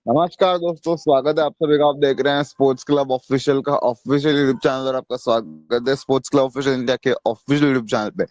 नमस्कार दोस्तों, स्वागत है आप सभी का। आप देख रहे हैं स्पोर्ट्स क्लब ऑफिशियल का ऑफिशियल यूट्यूब चैनल और आपका स्वागत है स्पोर्ट्स क्लब ऑफिशियल इंडिया के ऑफिशियल यूट्यूब चैनल पे।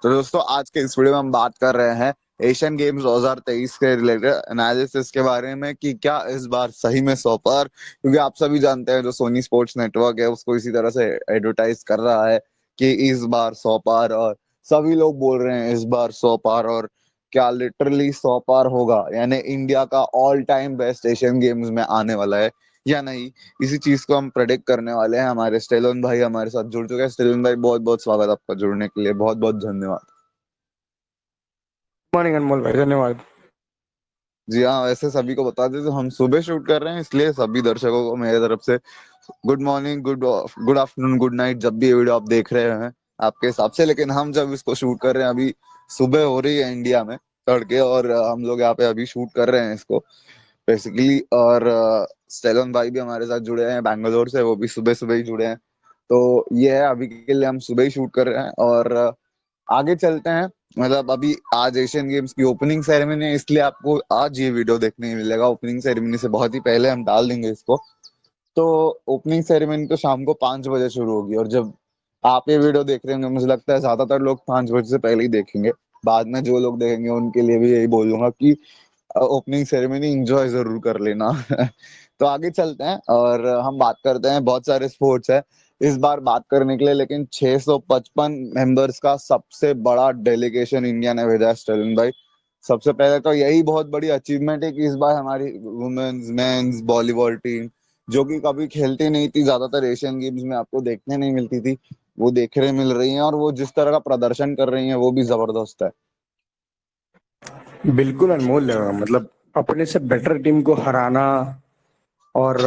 तो दोस्तों, आज के इस वीडियो में हम बात कर रहे हैं एशियन गेम्स 2023 के रिलेटेड एनालिसिस के बारे में कि क्या इस बार सही में 100 पार, क्योंकि आप सभी जानते हैं जो सोनी स्पोर्ट्स नेटवर्क है उसको इसी तरह से एडवर्टाइज कर रहा है कि इस बार 100 पार, और सभी लोग बोल रहे हैं इस बार 100 पार। और क्या लिटरली 100 पार होगा, यानी इंडिया का all time best Asian games में आने वाला है या नहीं? इसी चीज को हम प्रेडिक्ट करने वाले हैं। हमारे स्टेलन भाई हमारे साथ जुड़ चुके हैं। स्टेलन भाई, बहुत बहुत स्वागत आपका, जुड़ने के लिए बहुत बहुत धन्यवाद। मॉर्निंग अनमोल भाई, धन्यवाद। जी हाँ, वैसे सभी को बता दें तो हम सुबह शूट कर रहे हैं, इसलिए सभी दर्शकों को मेरे तरफ से good morning, good good afternoon, good night, जब भी ये वीडियो आप देख रहे हैं आपके हिसाब से। लेकिन हम जब इसको शूट कर रहे हैं, अभी सुबह हो रही है इंडिया में तड़के, और हम लोग यहाँ पे अभी शूट कर रहे हैं इसको बेसिकली। और स्टेलन भाई भी हमारे साथ जुड़े हैं बैंगलोर से, वो भी सुबह सुबह ही जुड़े हैं। तो ये है, अभी के लिए हम सुबह ही शूट कर रहे हैं और आगे चलते हैं। मतलब अभी आज एशियन गेम्स की ओपनिंग सेरेमनी है, इसलिए आपको आज ये वीडियो देखने मिलेगा। ओपनिंग सेरेमनी से बहुत ही पहले हम डाल देंगे इसको। तो ओपनिंग सेरेमनी तो शाम को 5 बजे शुरू होगी, और जब आप ये वीडियो देख रहे होंगे, मुझे लगता है ज्यादातर लोग 5 बजे से पहले ही देखेंगे। बाद में जो लोग देखेंगे उनके लिए भी यही बोलूंगा कि ओपनिंग सेरेमनी एंजॉय जरूर कर लेना। तो आगे चलते हैं और हम बात करते हैं। बहुत सारे स्पोर्ट्स है इस बार बात करने के लिए, लेकिन 655 मेंबर्स का सबसे बड़ा डेलीगेशन इंडिया ने भेजा है स्टेलिन भाई। सबसे पहले तो यही बहुत बड़ी अचीवमेंट है कि इस बार हमारी वुमेन्स मेंस वॉलीबॉल टीम, जो कि कभी खेलती नहीं थी, ज्यादातर एशियन गेम्स में आपको देखने नहीं मिलती थी, वो देखने मिल रही हैं, और वो जिस तरह का प्रदर्शन कर रही हैं वो भी जबरदस्त है। बिल्कुल अनमोल, मतलब अपने से बेटर टीम को हराना और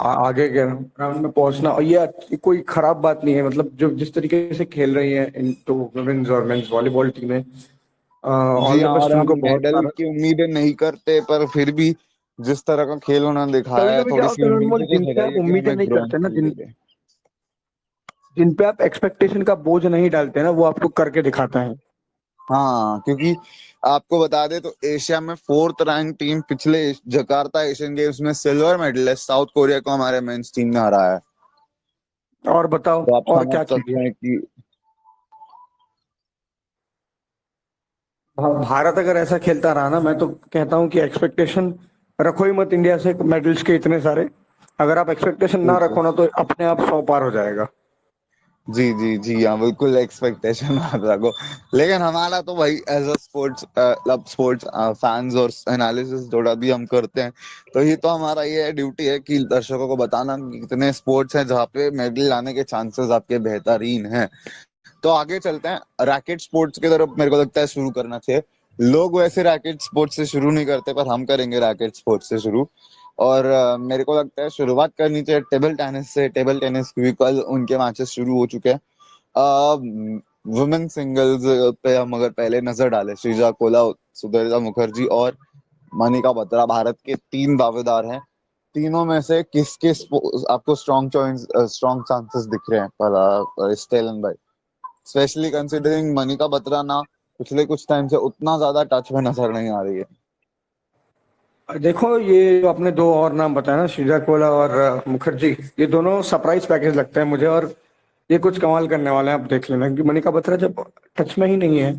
आगे के राउंड में पहुंचना, और ये कोई खराब बात नहीं है। मतलब जो जिस तरीके से खेल रही है इन तो वुमेन्स और मेंस वॉलीबॉल टीमें, जी ऑल द हाँ, और बेस्ट हम उनको बहुत मेडल सारा। की उम्मीदें नहीं करते, पर फिर भी जिस तरह का खेल उन्होंने दिखाया कभी है, कभी क्या थोड़ी होता सी है अनमोल, उम्मीदें तो जिन पे जगाई आप है कि उम्मीदें हमें नहीं ब्रोंज करते ना, जिन मिलेगा। जिन पे आप एक्सपेक्टेशन का बोझ नहीं डालते ना, वो आपको करके दिखाता है। हाँ, क्योंकि आपको बता दे तो एशिया में 4th रैंक टीम पिछले जकार्ता एशियन गेम्स में सिल्वर मेडलिस्ट साउथ कोरिया को हमारे मेंस टीम ने हराया है। और बताओ, तो आप और समझ क्या सकते चाहिए। हैं कि भारत अगर ऐसा खेलता रहा ना, मैं तो कहता हूँ कि एक्सपेक्टेशन रखो ही मत इंडिया से, मेडल्स के इतने सारे। अगर आप एक्सपेक्टेशन ना रखो ना, तो अपने आप 100 पार हो जाएगा। जी जी जी हाँ, बिल्कुल एक्सपेक्टेशन मत रखो। लेकिन हमारा तो भाई as a sports club, sports fans और एनालिसिस थोड़ा भी हम करते हैं, तो ये तो हमारा ये ड्यूटी है कि दर्शकों को बताना कि कितने स्पोर्ट्स हैं जहाँ पे मेडल लाने के चांसेस आपके बेहतरीन हैं। तो आगे चलते हैं रैकेट स्पोर्ट्स की तरफ। मेरे को लगता है शुरू करना चाहिए। लोग वैसे रैकेट स्पोर्ट्स से शुरू नहीं करते, पर हम करेंगे रैकेट स्पोर्ट्स से शुरू। और मेरे को लगता है शुरुआत करनी चाहिए टेबल टेनिस से। टेबल टेनिस की भी कल उनके मैचेस शुरू हो चुके हैं। वुमेन सिंगल्स पे हम अगर पहले नजर डालें, श्रीजा कोला, सुदर्जा मुखर्जी और मनिका बत्रा, भारत के 3 दावेदार हैं। तीनों में से किसके आपको स्ट्रॉन्ग चॉइस, स्ट्रॉन्ग चांसेस दिख रहे हैं पहला स्टेलन भाई? स्पेशली कंसिडरिंग मनिका बत्रा ना पिछले कुछ टाइम से उतना ज्यादा टच में नजर नहीं आ रही है। देखो, ये जो आपने दो और नाम बताया ना, श्रीजा कोला और मुखर्जी, ये दोनों सरप्राइज पैकेज लगते हैं मुझे। और ये कुछ कमाल करने वाले हैं। आप देख लेना कि मनिका बत्रा जब टच में ही नहीं है,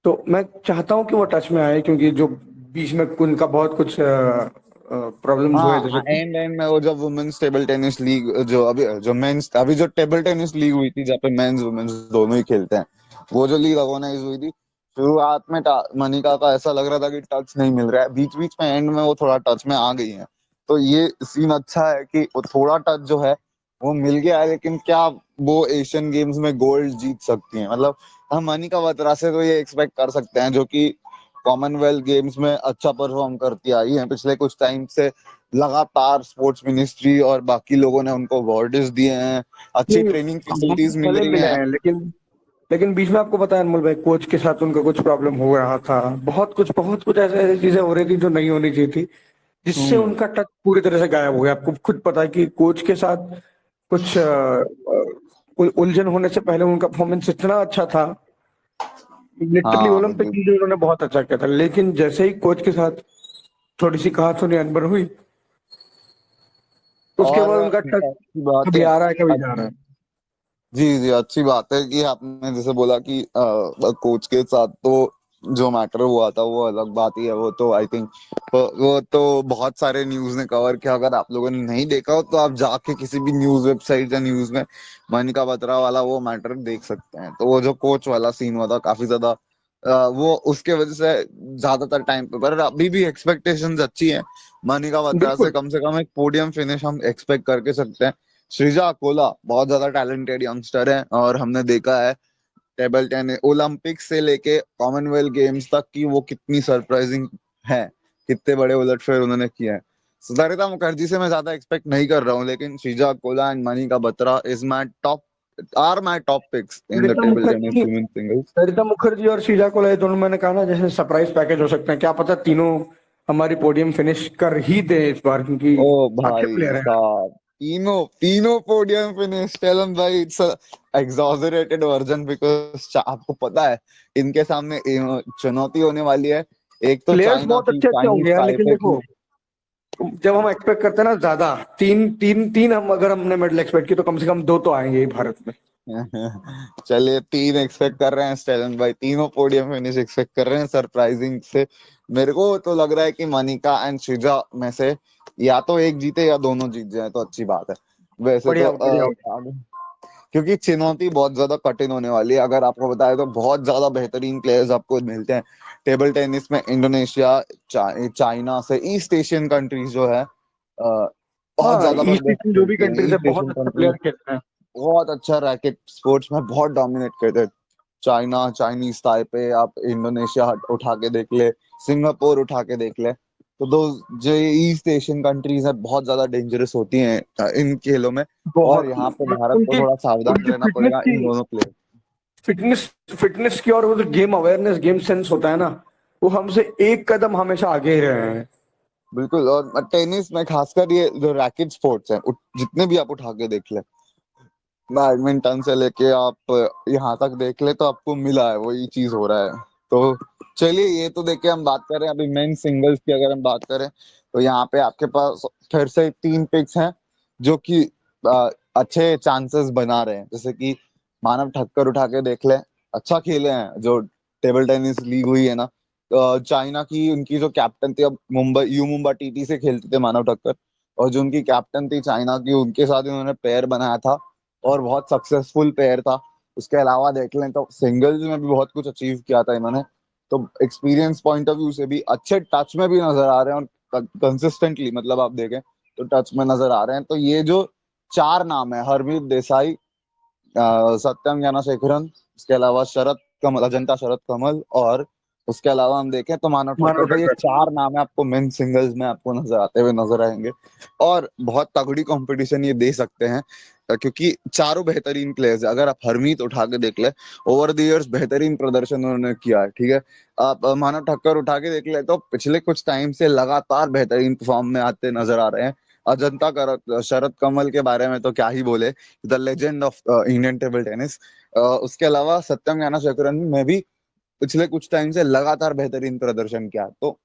तो मैं चाहता हूं कि वो टच में आए, क्योंकि जो बीच में उनका बहुत कुछ प्रॉब्लम्स हुए, हाँ, जैसे कि एंड एंड में वो जब वुमेन्स टेबल टेनिस लीग, जो अभी जो मेंस अभी जो टेबल टेनिस लीग हुई थी, जहाँ पे मेंस वुमेन्स दोनों ही खेलते हैं, वो जो लीग ऑर्गेनाइज हुई थी, शुरुआत में मनिका का ऐसा लग रहा था कि टच नहीं मिल रहा है, बीच बीच में एंड में वो थोड़ा टच में आ गई है। तो ये सीन अच्छा है कि वो थोड़ा टच जो है वो मिल गया है। लेकिन क्या वो एशियन गेम्स में गोल्ड जीत सकती हैं? मतलब हम मनिका बत्रा से तो ये एक्सपेक्ट कर सकते हैं, जो कि कॉमनवेल्थ गेम्स में अच्छा परफॉर्म करती आई है पिछले कुछ टाइम से। लगातार स्पोर्ट्स मिनिस्ट्री और बाकी लोगों ने उनको अवार्ड्स दिए हैं, अच्छी नहीं, ट्रेनिंग हमको फैसिलिटीज मिल भले रही मिले हैं। हैं, लेकिन बीच में आपको पता है अनमोल भाई, कोच के साथ उनका कुछ प्रॉब्लम हो रहा था। बहुत कुछ ऐसे ऐसी चीजें हो रही थी जो नहीं होनी चाहिए थी, जिससे हम्म। उनका टच पूरी तरह से गायब हो गया। आपको खुद पता है कि कोच के साथ कुछ उलझन होने से पहले उनका परफॉर्मेंस इतना अच्छा था। लिटरली हाँ ओलंपिक बिल्कुल। में भी उन्होंने बहुत अच्छा किया था, लेकिन जैसे ही कोच के साथ थोड़ी सी कहा सुनी अनबन हुई, उसके और बाद उनका टच अच्छी बात कभी है। आ रहा है कभी जा रहा है। जी जी, अच्छी बात है कि आपने जैसे बोला कि कोच के साथ तो जो मैटर हुआ था वो अलग बात ही है। वो तो आई थिंक वो तो बहुत सारे न्यूज ने कवर किया। अगर आप लोगों ने नहीं देखा हो तो आप जाके किसी भी न्यूज वेबसाइट या न्यूज में मनिका बत्रा वाला वो मैटर देख सकते हैं। तो वो जो कोच वाला सीन हुआ था काफी ज्यादा वो उसके वजह से ज्यादातर टाइम पे, पर अभी भी एक्सपेक्टेशंस अच्छी है मनिका बत्रा से। बिल्कुल। कम एक पोडियम फिनिश हम एक्सपेक्ट करके सकते हैं। श्रीजा अकोला बहुत ज्यादा टैलेंटेड यंगस्टर है, और हमने देखा है टेबल टेनिस ओलंपिक्स से लेके कॉमनवेल्थ गेम्स तक की वो कितनी सरप्राइजिंग है, कितने बड़े उलटफेर उन्होंने किए हैं। सुधारिता मुखर्जी से मैं ज्यादा एक्सपेक्ट नहीं कर रहा हूँ, लेकिन Sreeja Kola and Manika Batra is my top are my top picks in the Sarita table tennis Mukherjee women singles. Sarita Mukherjee और शीजा कोल, ये दोनों मैंने कहा ना जैसे सरप्राइज पैकेज हो सकते हैं, क्या पता तीनों हमारी पोडियम फिनिश कर ही दे इस बार, क्योंकि ओ अच्छे भाई प्लेयर हैं। साहब, तीनों तीनों पोडियम फिनिश टेलन भाई, इट्स एग्जॉजरेटेड वर्जन बिकॉज आपको पता है इनके सामने चुनौती होने वाली है। एक तो प्लेयर्स चाइना बहुत की, अच्छे अच्छे चाइनीज होंगे यार, लेकिन ताइपे देखो की। जब हम एक्सपेक्ट करते हैं ना ज्यादा, तीन तीन तीन हम अगर हमने मेडल एक्सपेक्ट की तो कम से कम दो तो आएंगे ही भारत में। चलिए, तीन एक्सपेक्ट कर रहे हैं स्टेलन भाई, तीनों पोडियम फिनिश एक्सपेक्ट कर रहे हैं सरप्राइजिंग से। मेरे को तो लग रहा है कि मनिका एंड श्रीजा में से या तो एक जीते या दोनों जीत जाए तो अच्छी बात है। वैसे तो बढ़िया बढ़िया। क्योंकि चुनौती बहुत ज्यादा कठिन होने वाली है। अगर आपको बताया तो बहुत ज्यादा बेहतरीन प्लेयर्स आपको मिलते हैं टेबल टेनिस में। इंडोनेशिया, चाइना से ईस्ट एशियन कंट्रीज जो है बहुत हाँ, ज्यादा ईस्ट जबरदस्त एशियन जो भी खेलती हैं। कंट्रीज है ईस्ट बहुत एशियन अच्छे कंट्रीज प्लेयर खेलते हैं। बहुत अच्छा रैकेट स्पोर्ट्स में बहुत डोमिनेट करते हैं। चाइना, चाइनीज ताइपे, आप इंडोनेशिया उठा के देख ले, सिंगापुर उठा के देख ले, तो दो जो ईस्ट एशियन कंट्रीज है बहुत ज्यादा डेंजरस होती हैं इन खेलों में। और बहुत। यहाँ पे भारत को उनकी थोड़ा सावधान उनकी रहना पड़ेगा इन दोनों प्लेयर। फिटनेस फिटनेस की और वो जो गेम अवेयरनेस, गेम सेंस होता है ना, वो हमसे एक कदम हमेशा आगे ही रहे हैं। बिल्कुल। और टेनिस में खासकर ये जो रैकेट स्पोर्ट्स हैं जितने भी आप उठा के देख ले, बैडमिंटन से लेके आप यहाँ तक देख ले, तो आपको मिला है वही चीज हो रहा है। तो चलिए, ये तो देखिए हम बात कर रहे हैं अभी मेन सिंगल्स की। अगर हम बात करें तो यहाँ पे आपके पास फिर से तीन पिक्स हैं जो कि अच्छे चांसेस बना रहे हैं। जैसे कि मानव ठक्कर उठा के देख ले, अच्छा खेले हैं जो टेबल टेनिस लीग हुई है ना। चाइना की उनकी जो कैप्टन थी, अब मुंबई मुंबा टीटी से खेलते थे मानव ठक्कर, और जो उनकी कैप्टन थी चाइना की, उनके साथ इन्होंने पेयर बनाया था और बहुत सक्सेसफुल पेयर था। उसके अलावा देख लें तो सिंगल्स में भी बहुत कुछ अचीव किया था इन्होंने। तो एक्सपीरियंस पॉइंट ऑफ व्यू से भी अच्छे टच में भी नजर आ रहे हैं, और कंसिस्टेंटली मतलब आप देखें तो टच में नजर आ रहे हैं। तो ये जो चार नाम है, हरमीत देसाई, सत्यम ज्ञानशेखरन, उसके अलावा शरद कमल, अजंता शरद कमल, और उसके अलावा हम देखें तो मानव ठक्कर, मानव तो ये ठक्कर। चार नाम है आपको मेन सिंगल्स में आपको नजर आते हुए नजर आएंगे। और बहुत तगड़ी कंपटीशन ये दे सकते हैं क्योंकि चारों बेहतरीन प्लेयर्स है। अगर आप हरमीत उठा के देख ले, ओवर द इयर्स बेहतरीन प्रदर्शन उन्होंने किया है, ठीक है। आप मानव ठक्कर उठा के देख ले तो पिछले कुछ टाइम से लगातार बेहतरीन फॉर्म में आते नजर आ रहे हैं। अजंता शरद कमल के बारे में तो क्या ही बोले, the legend of Indian table tennis. उसके अलावा सत्यम ज्ञानशेखरन में भी पिछले कुछ टाइम से लगातार बेहतरीन प्रदर्शन किया। तो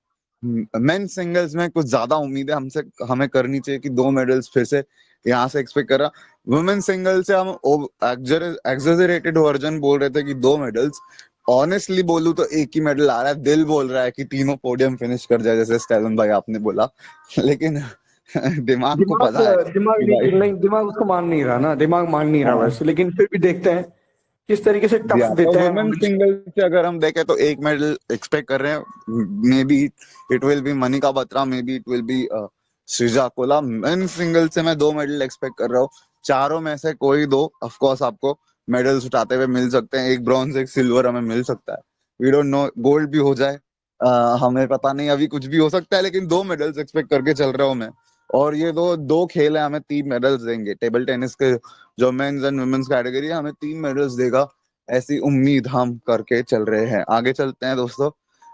मेन सिंगल्स में कुछ ज्यादा उम्मीदें हमसे हमें करनी चाहिए कि दो मेडल्स फिर से यहाँ से एक्सपेक्ट कर रहा। वुमेन सिंगल से हम एग्जेजरेटेड वर्जन बोल रहे थे कि दो मेडल्स। ऑनेस्टली बोलूं तो एक ही मेडल आ रहा है। दिल बोल रहा है कि तीनों पोडियम फिनिश कर जाए, जैसे स्टेलन भाई आपने बोला। लेकिन दिमाग को दिमाग पता है दिमाग कि नहीं भाई। नहीं, दिमाग उसको मान नहीं रहा ना, दिमाग मान नहीं रहा हाँ वैसे, लेकिन फिर भी देखते हैं किस तरीके से जी टफ हाँ, तो देते हैं वुमेन वुमेन्स। सिंगल से अगर हम देखें तो एक मेडल एक्सपेक्ट कर रहे हैं। Maybe it will be Manika Batra, maybe it will be Sreeja Kola. Men single से मैं दो मेडल एक्सपेक्ट कर रहा हूँ। चारों में से कोई दो ऑफ कोर्स आपको मेडल्स उठाते हुए मिल सकते हैं। एक ब्रॉन्ज एक सिल्वर हमें मिल सकता है। वी डोंट नो, गोल्ड भी हो जाए, हमें पता नहीं, अभी कुछ भी हो सकता है। लेकिन दो मेडल्स एक्सपेक्ट करके चल रहा हूँ मैं। और ये दो दो खेल है, हमें तीन मेडल्स देंगे। टेबल टेनिस के जो मेंस एंड वुमेन्स कैटेगरी है हमें तीन मेडल्स देगा, ऐसी उम्मीद हम करके चल रहे हैं। आगे चलते हैं दोस्तों,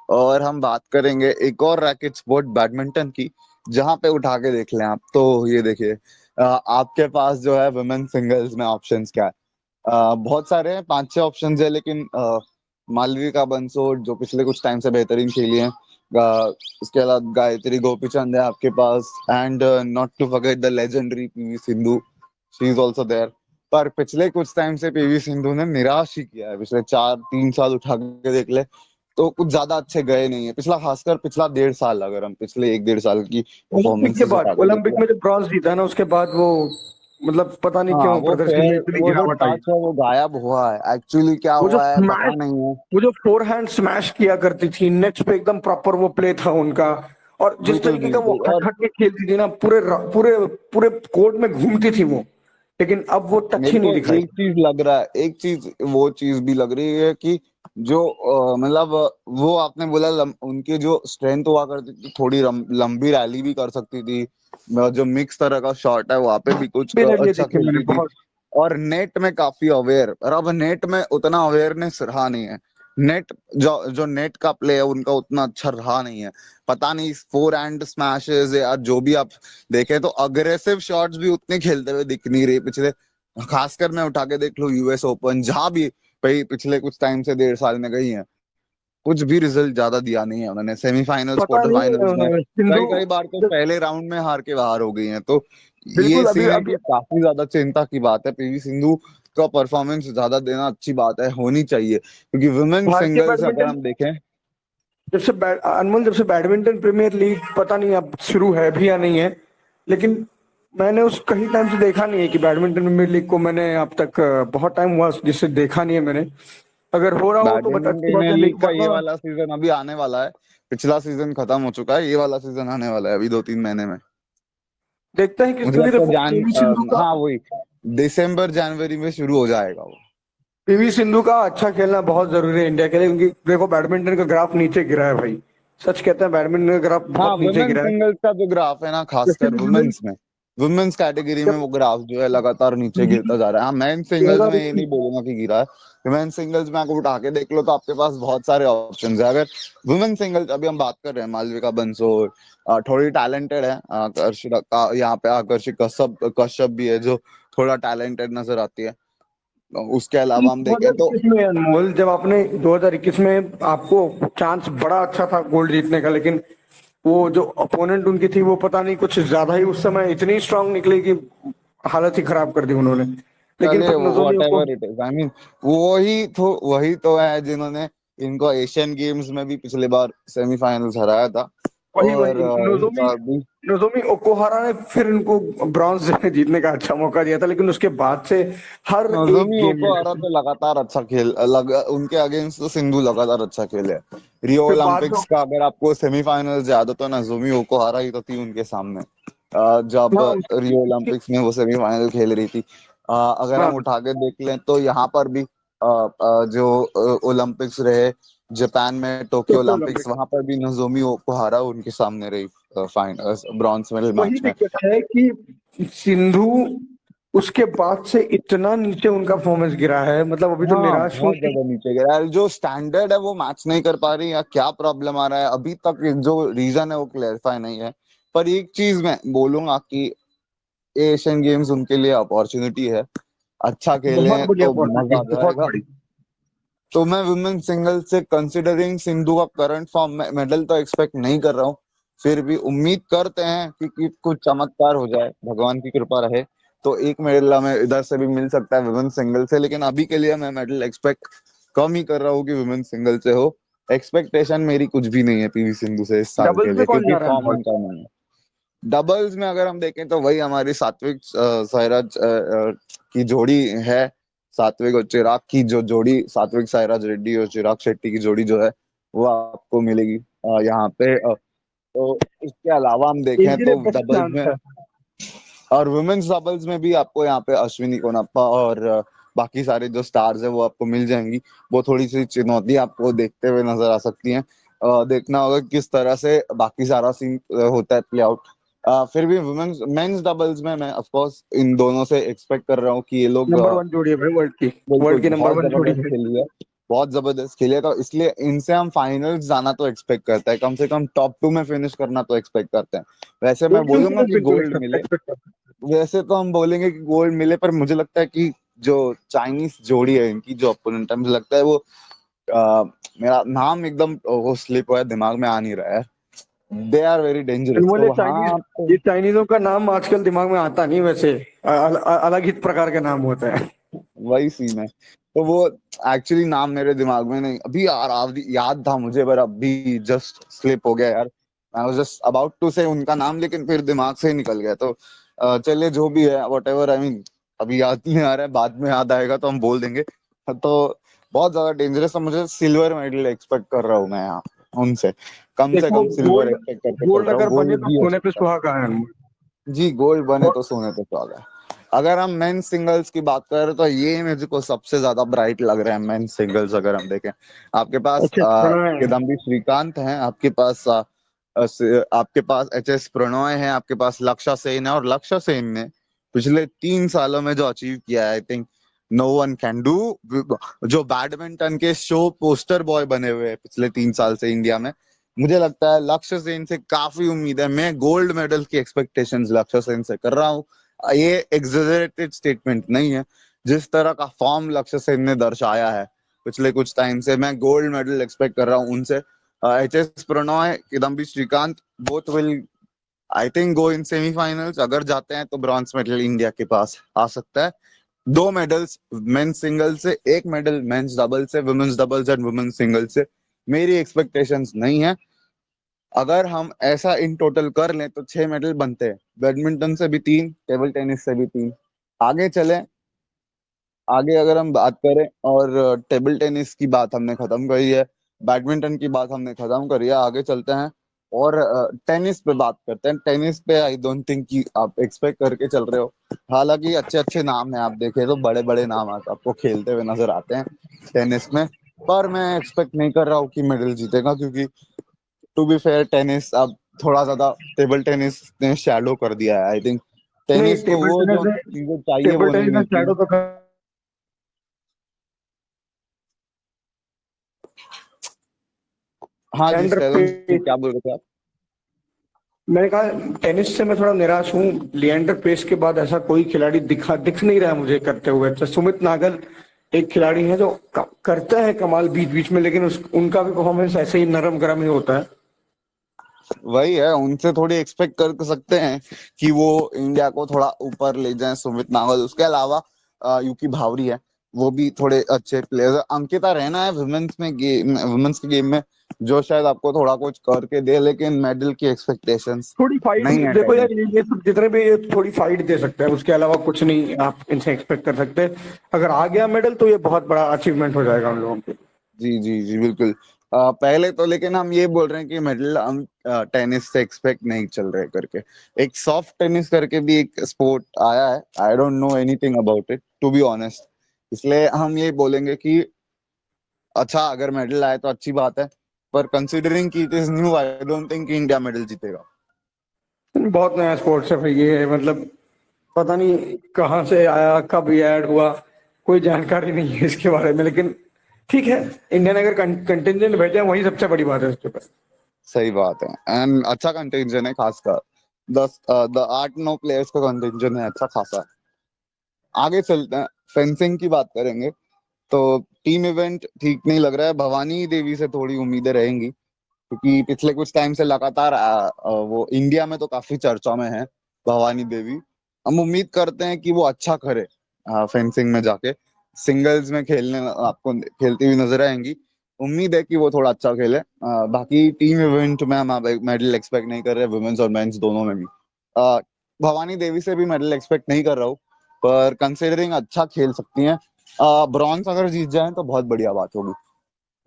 और हम बात करेंगे एक और रैकेट स्पोर्ट बैडमिंटन की, जहां पे उठा के देख लें आप तो ये देखिए आपके पास जो है वुमेन सिंगल्स में ऑप्शंस क्या है। बहुत सारे हैं, पांच छह ऑप्शंस है, लेकिन मालविका बंसोड जो पिछले कुछ टाइम से बेहतरीन खेली हैं, उसके अलावा गायत्री गोपीचंद है आपके पास, and not to forget the legendary PV Sindhu, she is also there. पर पिछले कुछ टाइम से पीवी सिंधु ने निराश ही किया है। पिछले 4-3 साल उठा के देख ले तो कुछ ज्यादा अच्छे गए नहीं है। पिछला, खासकर पिछला 1.5 साल, अगर हम पिछले 1-1.5 साल की ओलंपिक के परफॉर्मेंसेस बाद, उठा के देख ले। ओलंपिक में जब ब्रॉन्ज जीता ना उसके बाद वो मतलब पता नहीं हाँ, क्यों वो प्रदर्शन में फेयर, इतनी वो जो गिरावट आई। टच है वो गायब हुआ है। एक्चुअली क्या वो जो हुआ है स्मैश, पता नहीं है। वो जो फोरहैंड स्मैश किया करती थी नेट्स पे, एकदम प्रॉपर वो प्ले था उनका। और जिस बिल्कुल तरीके का वो बिल्कुल। हट और हट के खेलती थी ना, पूरे पूरे पूरे कोर्ट में घूमती थी वो, लेकिन अब वो टच मेरे ही नहीं को दिखाई। एक चीज लग रहा है, एक चीज वो चीज भी लग रही है कि जो मतलब वो आपने बोला उनकी जो स्ट्रेंथ हुआ करती थी, थोड़ी लंबी रैली भी कर सकती थी। जो मिक्स तरह का शॉट है वहां पे भी कुछ भी रैली अच्छा देखी मैंने खेलती थी। बहुत। और नेट में काफी अवेयर, और अब नेट में उतना अवेयरनेस रहा नहीं है। नेट, जो जो नेट का प्ले है उनका उतना अच्छा रहा नहीं है। पता नहीं, फोर हैंड स्मैशेस या जो भी आप देखें तो अग्रेसिव शॉट्स भी उतने खेलते हुए दिख नहीं रहे पिछले। खासकर मैं उठा के देख लूं यूएस ओपन, जहां भी भाई पिछले कुछ टाइम से 1.5 साल में गई है, कुछ भी रिजल्ट ज्यादा दिया नहीं है उन्होंने। सेमीफाइनल्स, पता क्वार्टर फाइनल्स में नहीं सिंधु, कई कई बार तो पहले राउंड में हार के बाहर हो गई हैं। तो ये बिल्कुल अभी सीन है अभी कि काफी ज्यादा चिंता की बात है। पीवी सिंधु का परफॉर्मेंस ज्यादा देना अच्छी बात है, होनी चाहिए, क्योंकि वुमेन भारतीय सिंगल्स अगर बैडमिंटन, हम देखें। अनमोल जब से बैडमिंटन प्रीमियर लीग पता नहीं अब शुरू है भी या नहीं है, लेकिन मैंने उस कहीं टाइम से देखा नहीं है कि बैडमिंटन प्रीमियर लीग को मैंने अब तक बहुत टाइम हुआ जिससे देखा नहीं है मैंने। अगर हो रहा हो तो बता, बैडमिंटन अच्छी बात प्रीमियर है, लीग लेकिन का ये वरना वाला सीजन अभी आने वाला है। पिछला सीजन खत्म हो चुका है, ये वाला सीजन आने वाला है अभी 2-3 महीने में। देखते हैं मुझे क्योंकि लगता है देखो पीवी सिंधु का, हाँ वही दिसंबर जनवरी में शुरू हो जाएगा वो। पीवी सिंधु का अच्छा खेलना बहुत जरूरी है इंडिया के लिए, क्योंकि देखो बैडमिंटन का ग्राफ नीचे गिरा है भाई। सच कहते हैं, बैडमिंटन का ग्राफ हाँ, बहुत नीचे वुमेन गिरा है। सिंगल्स का जो ग्राफ है ना, जैसे खासकर वुमेन, वुमेन्स में, वुमेन्स कैटेगरी में जब वो ग्राफ जो है लगातार नीचे गिरता जा रहा है। हाँ, मेन सिंगल्स में ये 2021, नहीं बोलूंगा कि गिरा है। वुमेन सिंगल्स में आपको उठा के देख लो तो आपके पास बहुत सारे ऑप्शन है। अगर वुमेन सिंगल्स अभी हम बात कर रहे हैं, मालविका बंसोड़ थोड़ी टैलेंटेड है, यहाँ पे आकर्षित कश्यप कश्यप भी है जो थोड़ा टैलेंटेड नजर आती है। उसके अलावा हम देखें तो 2021 में अनमोल, जब आपने 2021 में आपको चांस बड़ा अच्छा था गोल्ड जीतने का, लेकिन वो जो अपोनेंट उनकी थी वो पता नहीं कुछ ज्यादा ही उस समय इतनी स्ट्रांग निकली कि हालत ही खराब कर दी उन्होंने। लेकिन चलिए, फिर वॉट नजोमी को, ever it is, I mean वही तो है जिन्होंने इनको एशियन गेम्स में भी पिछले बार सेमीफाइनल्स हराया था। वही और वही इस नोजोमी, बार भी नोजोमी ओकुहारा ने फिर इनको ब्रॉन्ज जीतने का अच्छा मौका दिया था, लेकिन उसके बाद से हर एक नोजोमी गेम ओकुहारा में, तो लगातार अच्छा खेल उनके अगेंस्ट तो सिंधु लगातार अच्छा खेले है। रियो फिर बाद में, ओलंपिक्स का अगर आपको सेमीफाइनल्स याद हो तो नोजोमी ओकुहारा ही तो थी उनके सामने, जब हाँ रियो ओलंपिक्स में वो सेमीफाइनल खेल रही थी। अगर हाँ हम उठा के देख लें तो यहाँ पर भी जो ओलंपिक्स रहे जापान में, टोक्यो टोक्यो ओलंपिक्स, ओलंपिक, वहां पर भी नोजोमी ओकुहारा उनके सामने रही फाइनल ब्रॉन्ज मेडल वही मैच में। दिक्कत है कि सिंधु उसके बाद से इतना नीचे उनका परफॉर्मेंस गिरा है, मतलब अभी तो हाँ, निराश हूँ बहुत ज्यादा नीचे गया यार। जो स्टैंडर्ड है वो मैच नहीं कर पा रही, या क्या प्रॉब्लम आ रहा है अभी तक जो रीजन है वो क्लेरिफाई नहीं है। पर एक चीज मैं बोलूंगा कि एशियन गेम्स उनके लिए अपॉर्चुनिटी है। अच्छा बहुत खेलें बड़ी तो अपॉर्चुनिटी, मजा आ बहुत जाएगा। बड़ी। तो मैं वुमेन सिंगल से कंसिडरिंग सिंधु का करंट फॉर्म में मेडल तो एक्सपेक्ट नहीं कर रहा हूँ। फिर भी उम्मीद करते हैं कि कुछ चमत्कार हो जाए, भगवान की कृपा रहे तो एक मेडल हमें इधर से भी मिल सकता है वुमेन सिंगल से। लेकिन अभी के लिए मैं मेडल एक्सपेक्ट कम ही कर रहा हूँ कि वुमेन सिंगल से हो। एक्सपेक्टेशन मेरी कुछ भी नहीं है पीवी सिंधु से इस साल के डबल्स में लिए, कौन क्योंकि जा रहा है फॉर्म अनमोल? उनका नहीं है। डबल्स में अगर हम देखें तो वही हमारी सात्विक साईराज की जोड़ी है। सात्विक और चिराग की जो जोड़ी, सात्विक साईराज रेड्डी और चिराग शेट्टी की जोड़ी जो है वो आपको मिलेगी यहाँ पे। तो इसके अलावा हम देखें इनके लिए तो बेस्ट डबल्स चांस में है। और वुमेन्स डबल्स में भी आपको यहाँ पे अश्विनी कोनप्पा और बाकी सारे जो स्टार्स है वो आपको मिल जाएंगी। वो थोड़ी सी चुनौती आपको देखते हुए नजर आ सकती हैं। देखना होगा किस तरह से बाकी सारा सीन होता है प्ले आउट। फिर भी वुमेन्स मेंस डबल्स में मैं ऑफ कोर्स इन दोनों से एक्सपेक्ट कर रहा हूँ कि ये लोग नंबर वन जोड़ी है भाई वर्ल्ड की, बिल्कुल वर्ल्ड की नंबर बहुत वन जोड़ी जबरदस्त है। खेली है, बहुत जबरदस्त खेली है। तो इसलिए इनसे हम फाइनल्स जाना तो एक्सपेक्ट करते हैं, कम से कम टॉप 2 में फिनिश करना तो एक्सपेक्ट करते हैं। वैसे मैं एक टीम के बोलूंगा लिए कि बिल्कुल गोल्ड मिले, एक्सपेक्ट करता वैसे तो हम बोलेंगे कि गोल्ड मिले, पर मुझे लगता है कि जो चाइनीस जोड़ी है इनकी जो अपोनेंट है, मुझे लगता है वो मेरा नाम एकदम वो स्लिप हुआ है, दिमाग में आ नहीं रहा है। दे आर वेरी डेंजरस, मुझे तो चाइनीज, हाँ तो ये चाइनीजों का नाम आजकल दिमाग में आता नहीं वैसे। अलग ही प्रकार के नाम होते हैं। वही सीन है। तो वो एक्चुअली नाम मेरे दिमाग में नहीं अभी यार, याद था मुझे पर अभी जस्ट स्लिप हो गया यार। I was just about to say उनका नाम, लेकिन फिर दिमाग से ही निकल गया। तो चलिए जो भी है, वट एवर, आई मीन अभी याद नहीं आ रहा है, बाद में याद आएगा तो हम बोल देंगे। तो बहुत ज्यादा डेंजरस है, मुझे सिल्वर मेडल एक्सपेक्ट कर रहा हूँ मैं यहाँ उनसे। कम से देखो कम सिल्वर गोल्ड, एक्सपेक्ट करके चल गोल्ड रहा हूँ, अगर बने गोल्ड तो भी हो सोने पे सकता है। सुहागा है। जी, गोल्ड बने और तो सोने पे सुहागा। अगर हम मेन सिंगल्स की बात करें तो ये मेरे को सबसे ज्यादा ब्राइट लग रहे हैं मेन सिंगल्स। अगर हम देखें, आपके पास अच्छे प्रणय है। किदम्बी श्रीकांत हैं, आपके पास आपके पास एच एस प्रणॉय है, आपके पास लक्ष्य सेन है। और लक्ष्य सेन ने पिछले 3 सालों में जो अचीव किया है, I think no one can do. जो बैडमिंटन के शो पोस्टर बॉय बने हुए हैं पिछले 3 साल से इंडिया में, मुझे लगता है लक्ष्य सेन से काफी उम्मीद है। मैं गोल्ड मेडल की एक्सपेक्टेशंस लक्ष्य सेन से कर रहा हूँ। ये एग्जैजरेटेड स्टेटमेंट नहीं है। जिस तरह का फॉर्म लक्ष्य सेन ने दर्शाया है पिछले कुछ टाइम से, मैं गोल्ड मेडल एक्सपेक्ट कर रहा हूँ उनसे। H S Prannoy, Kidambi Srikanth, both will I think go in semifinals. अगर जाते हैं तो ब्रॉन्ज मेडल इंडिया के पास आ सकता है। 2 मेडल्स मेंस सिंगल से, एक मेडल मेंस डबल से, women's doubles and women's single से। मेरी एक्सपेक्टेशंस नहीं है। अगर हम ऐसा इन टोटल कर लें तो 6 मेडल बनते हैं। बैडमिंटन से भी 3, टेबल टेनिस से भी 3। आगे चले, आगे अगर हम बात करें, और टेबल टेनिस की बात हमने खत्म करी है, बैडमिंटन की बात हमने खत्म करी है, आगे चलते हैं और टेनिस पे बात करते हैं। टेनिस पे आई डोंट थिंक कि आप एक्सपेक्ट करके चल रहे हो। हालांकि अच्छे अच्छे नाम हैं, आप देखें तो बड़े बड़े नाम आपको खेलते हुए नजर आते हैं टेनिस में। पर मैं एक्सपेक्ट नहीं कर रहा हूँ कि मेडल जीतेगा, क्योंकि टू बी फेयर टेनिस अब थोड़ा ज्यादा टेबल टेनिस ने शैडो कर दिया है। आई थिंक नहीं, टेनिस को टेबल वो टेनिस जो में, चीजें चाहिए टेबल वो नहीं टेनिस में मिलती। शैडो तो हाँ जी, लिएंडर सैलम जी, पेस। क्या बोल रहे थे आप? मैंने कहा टेनिस से मैं थोड़ा निराश हूँ। लिएंडर पेस के बाद ऐसा कोई खिलाड़ी दिख नहीं रहा है मुझे करते हुए। तो सुमित नागल एक खिलाड़ी है जो करते हैं कमाल बीच बीच में, लेकिन उनका भी परफॉर्मेंस ऐसे ही नरम गरम ही होता है। वही है, उनसे थोड़ी एक्सपेक्ट कर सकते हैं कि वो इंडिया को थोड़ा ऊपर ले जाएं, सुमित नागल। उसके अलावा यूकी भावरी है, वो भी थोड़े अच्छे प्लेयर्स है। अंकिता रहना है वुमेन्स के गेम में, जो शायद आपको थोड़ा कुछ करके दे, लेकिन मेडल की एक्सपेक्टेशंस थोड़ी फाइट, नहीं है देखो टेनिस। यार ये सब जितने भी ये थोड़ी फाइट दे सकते हैं, उसके अलावा कुछ नहीं आप इनसे एक्सपेक्ट कर सकते। अगर आ गया मेडल तो ये बहुत बड़ा अचीवमेंट हो जाएगा उन लोगों के। जी जी जी, बिल्कुल। पहले तो लेकिन हम ये बोल रहे हैं कि मेडल हम टेनिस से एक्सपेक्ट नहीं चल रहे करके। एक सॉफ्ट टेनिस करके भी एक स्पोर्ट आया है, I don't know anything about it to be honest. इसलिए हम ये बोलेंगे कि अच्छा, अगर मेडल आए तो अच्छी बात है, पर कंसिडरिंग कि it is new, I don't think India medal जीतेगा। बहुत नया स्पोर्ट्स है भाई ये, मतलब पता नहीं कहाँ से आया, कब ये ऐड हुआ, कोई जानकारी नहीं है इसके बारे में। लेकिन ठीक है, इंडिया ने अगर कंटिजेंट भेजा वही सबसे बड़ी बात है इसके ऊपर। सही बात है, एंड अच्छा कंटिंजन है, खासकर 8-9 प्लेयर्स का कंटिंजन है, अच्छा खासा। आगे चलते हैं, फेंसिंग की बात करेंगे। तो टीम इवेंट ठीक नहीं लग रहा है। भवानी देवी से थोड़ी उम्मीदें रहेंगी, क्योंकि पिछले कुछ टाइम से लगातार वो इंडिया में तो काफी चर्चा में है, भवानी देवी। हम उम्मीद करते हैं कि वो अच्छा करे फेंसिंग में जाके। सिंगल्स में खेलने आपको खेलती हुई नजर आएंगी। उम्मीद है कि वो थोड़ा अच्छा खेले। बाकी टीम इवेंट में हम मेडल एक्सपेक्ट नहीं कर रहे, वुमेन्स और मेंस दोनों में भी। अ, भवानी देवी से भी मेडल एक्सपेक्ट नहीं कर रहा हूँ, पर कंसिडरिंग अच्छा खेल सकती हैं। ब्रॉन्ज अगर जीत जाए तो बहुत बढ़िया बात होगी।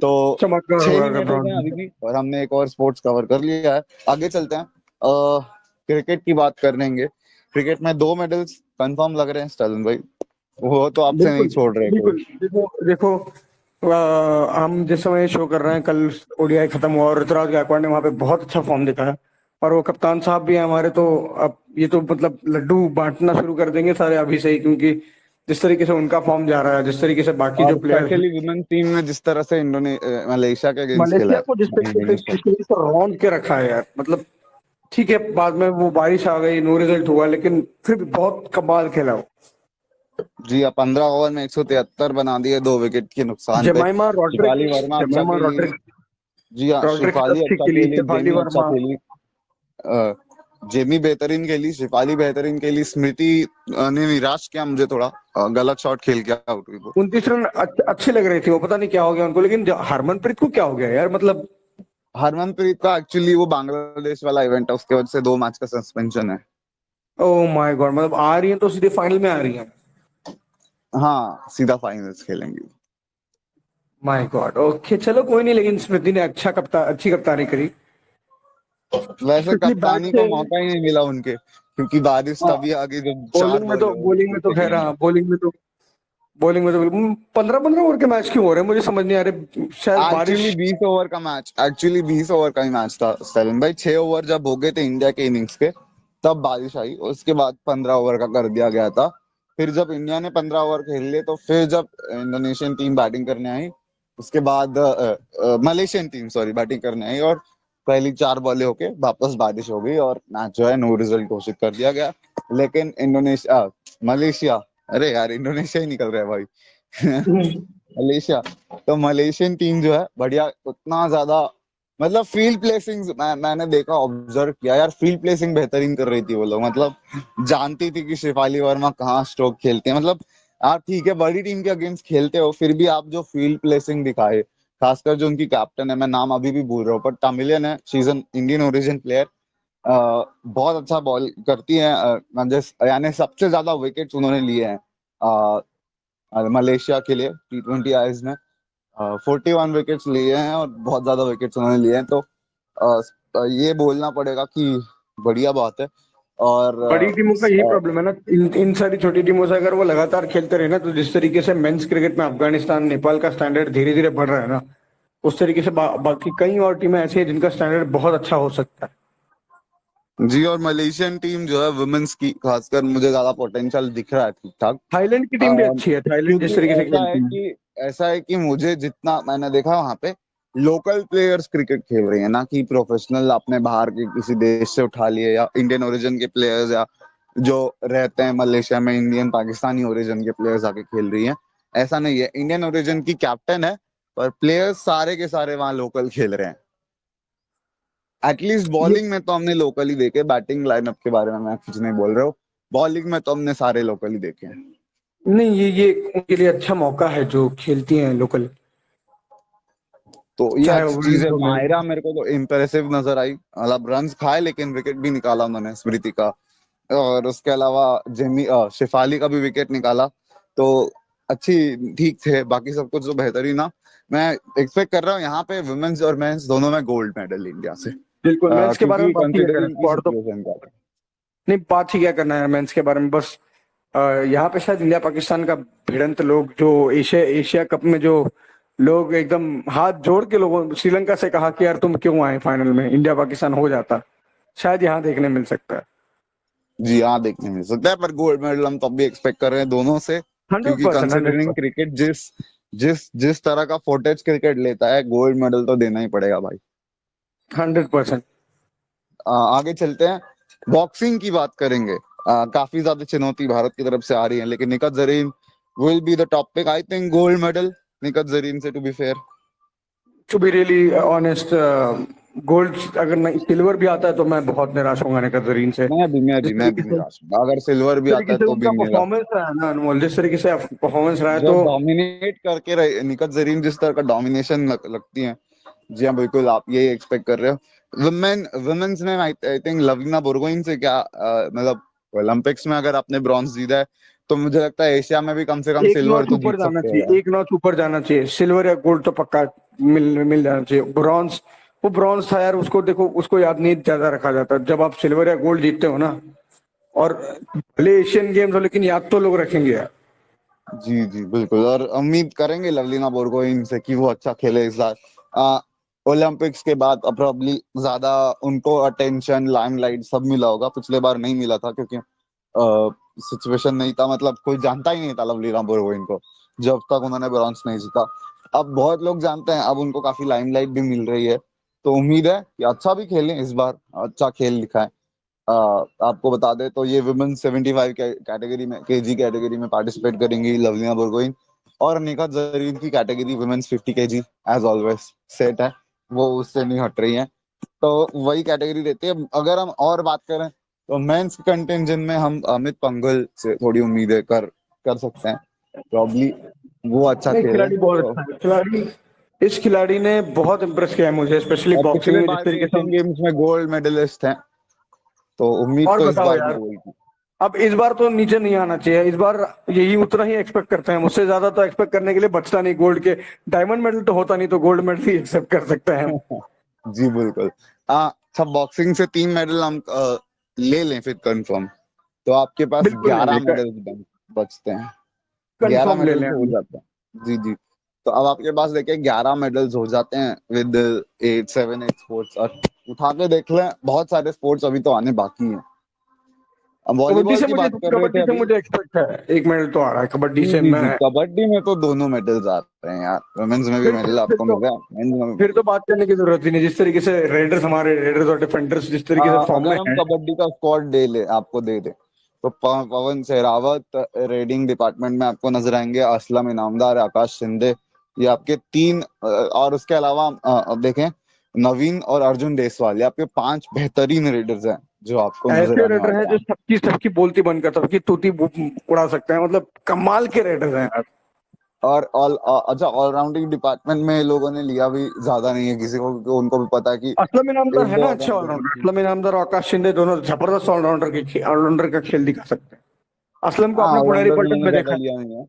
तो चमत्कार 6 होगा ही अगर मेडल हैं ब्रॉन्ज अभी जीते। भी, और हमने एक और स्पोर्ट्स कवर कर लिया है। आगे चलते हैं, क्रिकेट की बात करेंगे। क्रिकेट में 2 मेडल्स कंफर्म लग रहे हैं स्टलन भाई, वो तो आपसे नहीं बिल्कुल छोड़ रहे कोई। बिल्कुल। देखो देखो, हम जिस समय शो कर रहे हैं, कल ओडीआई खत्म हुआ और ऋतुराज गायकवाड़ ने वहां पे बहुत अच्छा फॉर्म दिखाया। और वो कप्तान साहब भी हैं हमारे, तो अब ये तो मतलब लड्डू बांटना शुरू कर देंगे सारे अभी से ही, क्योंकि जिस तरीके से उनका फॉर्म जा रहा है, जिस तरीके से बाकी जो और प्लेयर हैं। स्पेशली वुमेन टीम में जिस तरह से मलेशिया के अगेंस्ट खेला मलेशिया है को इंडोनेशिया। जिस तरीके से रौंद के रखा है यार, मतलब ठीक है बाद में वो बारिश आ गई, नो रिजल्ट हुआ, लेकिन फिर भी बहुत कमाल खेला वो। जी, 15 ओवर में 173 बना दिए, 2 विकेट के नुकसान पे। जमाइमा शिफाली रॉड्रिक्स, वर्मा अच्छा जमाइमा खेली। रॉड्रिक्स, जी हाँ, रॉड्रिक्स शिफाली अच्छी अच्छा खेली, खेली, शेफाली जेमी अच्छा वर्मा। खेली, जेमी बेहतरीन खेली, शिफाली बेहतरीन खेली, स्मृति ने निराश किया मुझे थोड़ा, गलत शॉट खेल के आउट हुई वो। 29 रन अच्छे लग रहे थे वो, पता नहीं क्या हो गया उनको, लेकिन हरमनप्रीत को क्या हो गया यार, मतलब। हरमनप्रीत का एक्चुअली वो बांग्लादेश वाला इवेंट है, उसके वजह से 2 मैच का सस्पेंशन है। ओ माय गॉड, मतलब आ रही है तो सीधे फाइनल में आ रही है। हाँ, सीधा फाइनल्स खेलेंगे। माय गॉड, ओके चलो कोई नहीं, लेकिन स्मृति ने अच्छी कप्तानी करी। वैसे स्मृति बैट कप्तानी का से। मौका ही नहीं मिला उनके, क्योंकि बारिश हाँ, तभी आ गई जब 4 बॉल हो गई बॉलिंग में तो पूरे खैर, गेम हाँ में। बॉलिंग में तो बिल्कुल 15-15 ओवर के मैच क्यों हो रहे हैं, मुझे समझ नहीं आ रहे, शायद एक्चुअली बारिश। 20 ओवर का मैच, एक्चुअली 20 ओवर का ही मैच था स्टालिन भाई। 6 ओवर जब हो गए थे इंडिया के इनिंग्स के, तब बारिश आई, उसके बाद 15 ओवर का कर दिया गया था। फिर जब इंडिया ने 15 ओवर खेल लिए, तो फिर जब इंडोनेशियन टीम बैटिंग करने आई, उसके बाद मलेशियन टीम सॉरी बैटिंग करने आई, और पहली 4 बॉलें होके वापस बारिश हो गई, और मैच जो है नो रिजल्ट घोषित कर दिया गया। लेकिन इंडोनेशिया, मलेशिया, अरे यार इंडोनेशिया ही निकल रहा है भाई। मलेशिया, तो मलेशियन टीम जो है बढ़िया, उतना ज्यादा मतलब फील्ड प्लेसिंग मैंने देखा, ऑब्जर्व किया यार, फील्ड प्लेसिंग बेहतरीन कर रही थी वो लोग, मतलब जानती थी कि शेफाली वर्मा कहाँ स्ट्रोक खेलते हैं, मतलब आप ठीक है बड़ी टीम के अगेंस्ट खेलते हो, फिर भी आप जो फील्ड प्लेसिंग दिखाए, खासकर जो उनकी कैप्टन है, मैं नाम अभी भी भूल रहा हूँ, पर तमिलियन है, she is an Indian origin player, बहुत अच्छा बॉल करती है, यानी सबसे ज्यादा विकेट्स उन्होंने लिए हैं मलेशिया के लिए T20 आईज में। 41 विकेट्स लिए हैं, और बहुत ज्यादा विकेट्स उन्होंने लिए हैं, तो ये बोलना पड़ेगा कि बढ़िया बात है। और बड़ी टीमों का यही प्रॉब्लम है ना, इन सारी छोटी टीमों से अगर वो लगातार खेलते रहे ना, तो जिस तरीके से मेंस क्रिकेट में अफगानिस्तान, नेपाल का स्टैंडर्ड धीरे धीरे बढ़ रहा है ना, उस तरीके से बाकी कई और टीमें ऐसी हैं जिनका स्टैंडर्ड बहुत अच्छा हो सकता है। जी, और मलेशियन टीम जो है वुमेन्स की, खासकर मुझे ज्यादा पोटेंशियल दिख रहा है ठीक ठाक। थाईलैंड की टीम भी अ, अच्छी है, थाईलैंड जिस क्योंकि तरीके से खेलती है। ऐसा है कि मुझे जितना मैंने देखा वहां पे, लोकल प्लेयर्स क्रिकेट खेल रही है, ना कि प्रोफेशनल आपने बाहर के किसी देश से उठा लिए, या इंडियन ओरिजिन के प्लेयर्स, या जो रहते हैं मलेशिया में इंडियन पाकिस्तानी ओरिजिन के प्लेयर्स आके खेल रही हैं। ऐसा नहीं है, इंडियन ओरिजिन की कैप्टन है, पर प्लेयर्स सारे के सारे वहां लोकल खेल रहे हैं। एटलीस्ट ये बॉलिंग में तो हमने लोकल ही देखे, बैटिंग लाइनअप के बारे में मैं कुछ नहीं बोल रहा हूँ, बॉलिंग में तो हमने सारे लोकल ही देखे हैं। नहीं, ये उनके लिए अच्छा मौका है जो खेलती हैं लोकल, तो ये चाहे वो अच्छी चीज वुमेन्स है। हो मेन। मायरा मेरे को तो इम्प्रेसिव नजर आई, मतलब रन खाए लेकिन विकेट भी निकाला उन्होंने, स्मृति का। और उसके अलावा जेमी शेफाली का भी विकेट निकाला, तो अच्छी ठीक थे, बाकी सब कुछ तो बेहतरीन ना। मैं एक्सपेक्ट कर रहा हूँ यहाँ पे वुमेन्स और मेंस दोनों में गोल्ड मेडल इंडिया से, बिल्कुल, मेंस के बारे में क्योंकि बात ही क्या करें, कंसिडरिंग की स्क्वाड तो। सिचुएशन का। नहीं, बात ही क्या करना है मेंस के बारे में, बस यहाँ पे शायद इंडिया पाकिस्तान का भिड़ंत, लोग जो एशिया एशिया कप में जो लोग एकदम हाथ जोड़ के लोगों श्रीलंका से कहा कि यार तुम क्यों आए फाइनल में, इंडिया पाकिस्तान हो जाता, शायद यहाँ देखने मिल सकता है। जी हाँ, देखने मिल सकता है, पर गोल्ड मेडल हम तब भी एक्सपेक्ट कर रहे हैं दोनों से, हंड्रेड क्योंकि percent hundred considering percent cricket जिस जिस जिस तरह का फुटेज क्रिकेट लेता है, गोल्ड मेडल तो देना ही पड़ेगा भाई। 100%। आगे चलते हैं, बॉक्सिंग की बात करेंगे। काफी ज्यादा चुनौती भारत की तरफ से आ रही है, लेकिन Nikhat Zareen will be the top pick, I think gold medal Nikhat Zareen से, to be fair. To be really honest, gold अगर नहीं, सिल्वर भी आता है तो मैं बहुत निराश होऊंगा निकत जरीन से। मैं भी मैं जिस भी मैं भी तरीके से निराश हूँ, अगर सिल्वर भी आता तरीके है से तो भी उनका मेरा। परफॉर्मेंस रहा है ना अनमोल, जिस तरीके से परफॉर्मेंस रहा है जो तो। डोमिनेट करके रहे निखत जरीन, जिस तरह का डोमिनेशन लगती है। जी हाँ, बिल्कुल आप यही एक्सपेक्ट कर रहे हो। वुमेन्स में आई थिंक लवलीना बोरगोइन से क्या, मतलब ओलंपिक्स में अगर आपने ब्रॉन्ज जीता है, तो मुझे लगता है एशिया में भी कम से कम एक सिल्वर नॉच तो ऊपर जीत जाना सकते हो यार। चाहिए, एक नॉच ऊपर जाना चाहिए, सिल्वर या गोल्ड तो पक्का मिल मिल जाना चाहिए। ब्रॉन्ज, वो ब्रॉन्ज था यार, उसको देखो, उसको याद नहीं ज्यादा रखा जाता, जब आप सिल्वर या गोल्ड जीतते हो ना, और भले एशियन गेम्स हो, लेकिन याद तो लोग रखेंगे यार। जी जी बिल्कुल, और उम्मीद करेंगे लवलीना बोरगोइन से कि वो अच्छा खेले इस बार। ओलंपिक्स के बाद प्रोबब्ली ज्यादा उनको अटेंशन लाइमलाइट सब मिला होगा, पिछले बार नहीं मिला था, क्योंकि सिचुएशन नहीं था, मतलब कोई जानता ही नहीं था लवलीना बोरगोइन को जब तक उन्होंने ब्रॉन्ज नहीं जीता। अब बहुत लोग जानते हैं, अब उनको काफी लाइमलाइट भी मिल रही है, तो उम्मीद है कि अच्छा भी खेलें इस बार, अच्छा खेल दिखाएं। आपको बता दें तो ये वुमेन 75 कैटेगरी में, केजी कैटेगरी में पार्टिसिपेट करेंगी लवलिना बोरगोइन, और अनिका जरीन की category women's 50 KG as always set है, वो उससे नहीं हट रही है, तो वही कैटेगरी रहती है। अगर हम और बात करें तो मेंस कंटिजेंट में हम अमित पंघल से थोड़ी उम्मीदें कर कर सकते हैं, प्रॉब्ली वो अच्छा नहीं, खेले खिलाड़ी बहुत तो। अच्छा है खिलाड़ी। इस खिलाड़ी ने बहुत इम्प्रेस किया है मुझे, स्पेशली और बॉक्सिंग पिछले में जिस बार भी तरीके से एशियन गेम्स में गोल्ड मेडलिस्ट हैं, तो उम्मीद और तो इस बताओ बार भी यार, वही थी। अब इस बार तो नीचे नहीं आना चाहिए। इस बार यही उतना ही एक्सपेक्ट करते हैं, मुझसे ज्यादा तो एक्सपेक्ट करने के लिए बचता नहीं गोल्ड के। डायमंड मेडल तो होता नहीं, तो गोल्ड मेडल ही एक्सेप्ट कर सकते हैं हम। जी बिल्कुल। हाँ, अच्छा, बॉक्सिंग से 3 मेडल हम ले लें फिर कंफर्म, तो आपके पास बिल्कुल ले 11 लें, मेडल बचते हैं। 11 कंफर्म ले मेडल्स लें हो हम। जाते हैं। जी जी। तो अब आपके पास देखिए 11 मेडल्स हो जाते हैं विद 8 स्पोर्ट्स, और उठा के देख लें, बहुत सारे स्पोर्ट्स अभी तो आने बाकी हैं। अब कबड्डी वॉलीबॉल से की मुझे बात कर रहे थे कबड्डी से अभी। मुझे एक्सपेक्ट है, एक मेडल तो आ रहा है कबड्डी जी से जी मैं। जी, कबड्डी में तो दोनों मेडल्स आ रहे हैं यार, वुमेन्स में भी मेडल फिर आपको तो मिल रहा है, मेंस में भी फिर मिल तो बात करने की जरूरत ही नहीं। जिस तरीके से रेडर्स, हमारे रेडर्स और डिफेंडर्स जिस तरीके से फॉर्म में अगर हम हैं। कबड्डी का स्क्वाड आपको दे दे, तो पवन सहरावत रेडिंग डिपार्टमेंट में आपको नजर आएंगे, असलम इनामदार, आकाश शिंदे, ये आपके तीन, और उसके अलावा अब देखें नवीन और अर्जुन देसवाल, ये आपके 5 बेहतरीन रेडर्स हैं जो आपको नजर ऐसे आने रेडर हैं वाले जो हैं। सबकी सबकी बोलती बंद कर, सबकी तूती उड़ा सकते हैं, मतलब कमाल के रेडर हैं यार। और अच्छा, ऑलराउंडिंग डिपार्टमेंट में लोगों ने लिया भी ज्यादा नहीं है किसी को, क्योंकि उनको भी पता है कि असलम इनामदार एक है दो ना अच्छे ऑलराउंडर ऑलराउंडर। की। असलम इनामदार और आकाश शिंदे दोनों जबरदस्त ऑलराउंडर का खेल दिखा सकते हैं। असलम को हाँ, आपने पुनेरी ऑलराउंडर पलटन उन्होंने में ज्यादा देखा है। लिया नहीं है।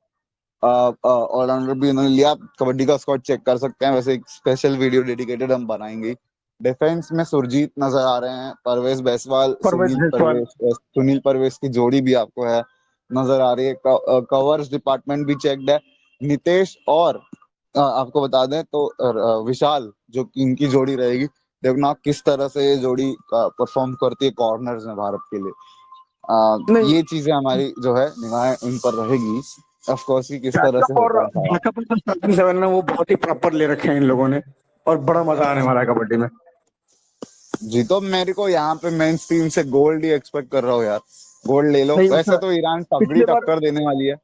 ऑलराउंडर भी उन्होंने लिया। कबड्डी का स्क्वाड चेक कर सकते हैं, वैसे एक स्पेशल वीडियो डेडिकेटेड हम बनाएंगे। डिफेंस में सुरजीत नजर आ रहे हैं, परवेज बैसवाल, परवेज जायसवाल। सुनील परवेज की जोड़ी भी आपको है नजर आ रही है। कवर्स डिपार्टमेंट भी चेक्ड है। नितेश और आपको बता दें तो विशाल, जो कि इनकी जोड़ी रहेगी, देखना किस तरह से ये जोड़ी परफॉर्म करती है कॉर्नर्स में भारत के लिए। नहीं, ये चीजें हमारी जो है निगाहें उन पर रहेगी, ऑफ कोर्स, कि किस तरह से बैकअप और होता है सारा। बैकअप जो स्टार्टिंग सेवन है वो बहुत ही प्रॉपर ले रखे हैं इन लोगों ने। और बड़ा मजा आने वाला है कबड्डी में। जी, तो मेरे को यहाँ पे मेंस टीम से गोल्ड ही एक्सपेक्ट कर रहा हूँ यार। गोल्ड ले लो, नहीं वैसे उतना। तो ईरान तगड़ी पिछले बार टक्कर देने वाली है,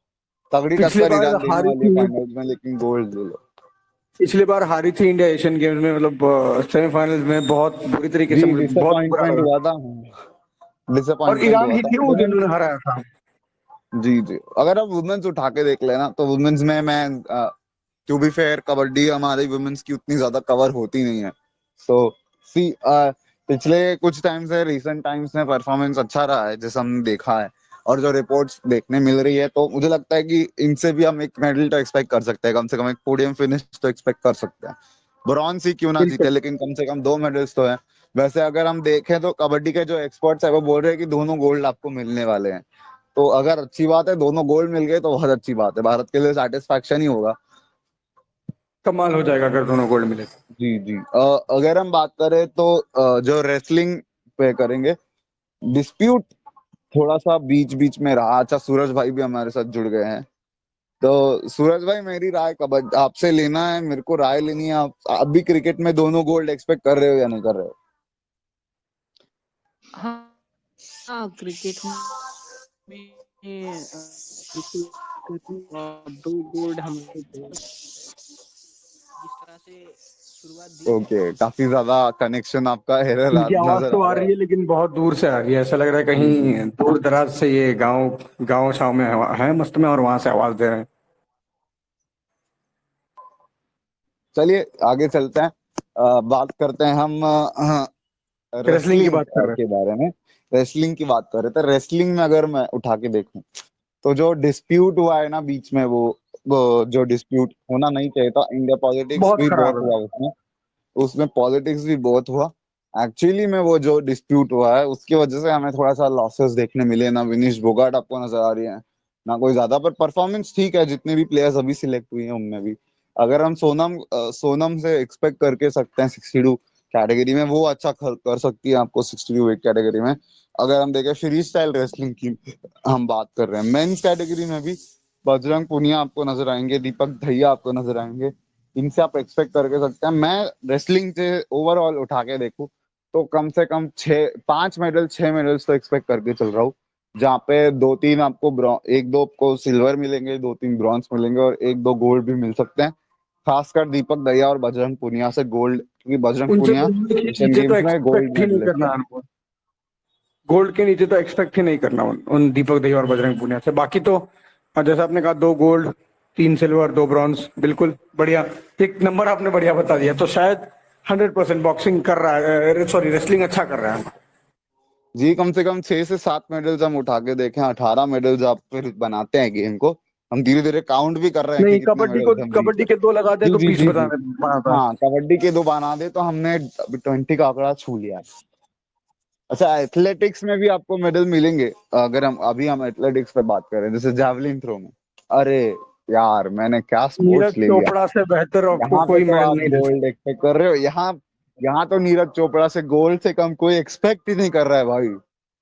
तगड़ी पिछले टक्कर बार ईरान देने हारी वाली है थी। फाइनल्स में, लेकिन गोल्ड ले लो। पिछली बार हारी थी इंडिया एशियन गेम्स में, मतलब सेमीफाइनल्स में बहुत बुरी तरीके जी, से, मुझे बहुत बुरा डिसअपॉइंटमेंट लगा। हुआ था। और डिसअपॉइंटमेंट ईरान हुआ ही था थी वो वुमेन्स। जिन्होंने हराया था। जी जी, अगर आप वुमेन्स उठा के देख लेना तो वुमेन्स में मैं, टू बी फेयर, कबड्डी हमारी वुमेन्स की उतनी ज्यादा कवर होती नहीं है। सो सी, पिछले कुछ टाइम से, रिसेंट टाइम्स में परफॉर्मेंस अच्छा रहा है जैसा हमने देखा है, और जो रिपोर्ट्स देखने मिल रही है, तो मुझे लगता है कि इनसे भी हम एक मेडल तो एक्सपेक्ट कर सकते हैं, कम से कम एक पोडियम फिनिश तो एक्सपेक्ट कर सकते हैं। ब्रॉन्ज ही क्यों ना बिल्कुल। जीते, लेकिन कम से कम 2 मेडल्स तो है। वैसे अगर हम देखें तो कबड्डी के जो एक्सपर्ट्स है वो बोल रहे हैं कि दोनों गोल्ड आपको मिलने वाले हैं, तो अगर अच्छी बात है, दोनों गोल्ड मिल गए तो बहुत अच्छी बात है, भारत के लिए सेटिस्फैक्शन ही होगा। कमाल हो जाएगा अगर दोनों गोल्ड मिले तो। जी जी। अगर हम बात करें तो जो रेसलिंग पे करेंगे, डिस्प्यूट थोड़ा सा बीच बीच में रहा। अच्छा, सूरज भाई भी हमारे साथ जुड़ गए हैं, तो सूरज भाई, मेरी राय कबड्डी आपसे लेना है, मेरे को राय लेनी है। आप भी क्रिकेट में दोनों गोल्ड एक्सपेक्ट कर रहे हो या नहीं कर रहे हो? हाँ, हाँ, क्रिकेट में बिल्कुल करूँ, और 2 गोल्ड हमें चाहिए। जिस तरह से शुरुआत दी है। ओके, काफी ज्यादा कनेक्शन आपका एरर इनकी आवाज नजर तो आ आ रहा रही है। है लेकिन बहुत दूर से आ रही है, ऐसा लग रहा है जी जी। कहीं दूर दराज से ये गांव गांव छाव में है मस्त में, और वहां से आवाज दे रहे हैं। चलिए आगे चलते हैं। बात करते हैं हम रेसलिंग की रेसलिंग बात कर रहे के बारे में। रेसलिंग की बात कर रहे थे। रेसलिंग में अगर मैं उठा के देखूं, तो जो डिस्प्यूट हुआ है ना बीच में, वो जो डिस्प्यूट होना नहीं चाहिए था, इंडिया हैं। पॉलिटिक्स बहुत भी बहुत खराब है। हुआ उसमें। उसमें पॉलिटिक्स भी बहुत हुआ। एक्चुअली में वो जो डिस्प्यूट हुआ है उसकी वजह से हमें थोड़ा सा लॉसेस देखने मिले ना। विनिश फोगाट आपको नजर आ रही है, ना कोई ज्यादा, पर परफॉर्मेंस ठीक है, जितने भी प्लेयर्स अभी सिलेक्ट हुए हैं उनमें भी। अगर हम सोनम से एक्सपेक्ट करके सकते हैं 62 कैटेगरी में, वो अच्छा कर सकती है आपको 62 वेट कैटेगरी में। अगर हम देखें फ्री स्टाइल रेसलिंग की हम बात कर रहे हैं, मेंस कैटेगरी में भी बजरंग पुनिया आपको नजर आएंगे, दीपक दहिया आपको नजर आएंगे। इनसे आप एक्सपेक्ट करके सकते हैं। मैं रेसलिंग से ओवरऑल उठा के देखूं तो कम से कम 6 मेडल्स तो एक्सपेक्ट करके चल रहा हूँ, जहाँ पे 2-3 आपको एक दो को सिल्वर मिलेंगे, 2-3 ब्रॉन्ज मिलेंगे और 1-2 गोल्ड भी मिल सकते हैं। खासकर दीपक दहिया और बजरंग पुनिया से गोल्ड, क्योंकि बजरंग उनसे पुनिया गोल्ड के एशियन नीचे तो गेम्स में गोल्ड एक्सपेक्ट ही नहीं मेडलिस्ट करना है। हमको। गोल्ड के नीचे तो एक्सपेक्ट ही नहीं करना उन दीपक दहिया और बजरंग पुनिया से। बाकी तो जैसा आपने कहा, 2 गोल्ड, 3 सिल्वर, 2 ब्रॉन्ज, बिल्कुल बढ़िया। एक नंबर आपने बढ़िया बता दिया। तो शायद 100% बॉक्सिंग कर रहा है, सॉरी रेसलिंग अच्छा कर रहा है। जी, कम से कम 6 से 7 मेडल्स हम उठा के देखें, 18 मेडल्स आप फिर बनाते हैं गेम को। हम धीरे धीरे काउंट भी कर रहे हैं कि नहीं, कितने मेडल्स हम जीत कबड्डी सकते के 2 लगा दे हैं। तो जी जी 20 जी जी। बनाता है। हाँ, कबड्डी के 2 बना दे तो हमने अभी 20 का आंकड़ा छू लिया है। अच्छा, एथलेटिक्स में भी आपको मेडल मिलेंगे। अगर हम एथलेटिक्स पे बात करें, जैसे जावलिन थ्रो में, अरे यार मैंने क्या नीरज स्पोर्ट्स ले लिया। चोपड़ा से बेहतर आपको यहाँ पे कोई तो मेडल आप नहीं दे गोल्ड एक्सपेक्ट कर रहे हो, यहाँ यहाँ तो नीरज चोपड़ा से गोल्ड से कम कोई एक्सपेक्ट ही नहीं कर रहा है भाई।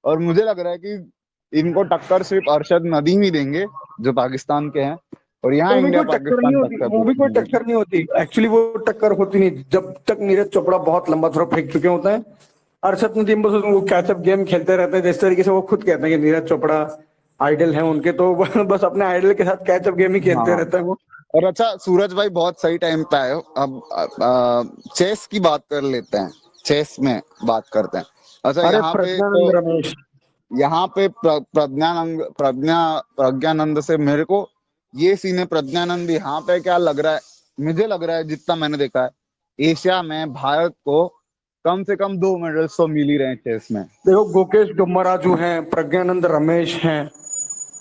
और मुझे लग रहा है कि इनको टक्कर सिर्फ अरशद नदीम ही देंगे, जो पाकिस्तान के हैं। और यहाँ वो भी इंडिया कोई टक्कर नहीं पाकिस्तान होती, टक्कर वो भी कोई देखेंगे। टक्कर नहीं होती एक्चुअली। वो टक्कर होती नहीं जब तक नीरज चोपड़ा बहुत लंबा थ्रो फेंक चुके होते हैं। अरशद नदीम बस वो कैचअप गेम खेलते रहते हैं, जिस तरीके से वो खुद कहते हैं कि नीरज चोपड़ा आइडल है उनके, तो बस अपने आइडल के साथ कैचअप गेम ही खेलते हाँ, रहते हैं वो। और अच्छा सूरज भाई बहुत सही टाइम पे आए हो। अब चेस की बात कर लेते हैं, चेस में बात करते हैं। अच्छा, अरे यहाँ पे तो, प्रज्ञानंद रमेश। यहाँ पे प्रज्ञानंद से मेरे को ये सीन है। प्रज्ञानंद यहाँ पे क्या लग रहा है, मुझे लग रहा है जितना मैंने देखा है, एशिया में भारत को कम से कम 2 मेडल्स तो मिल ही रहे हैं चेस में। देखो, गुकेश गुम्मराजू हैं, प्रज्ञानंद रमेश हैं,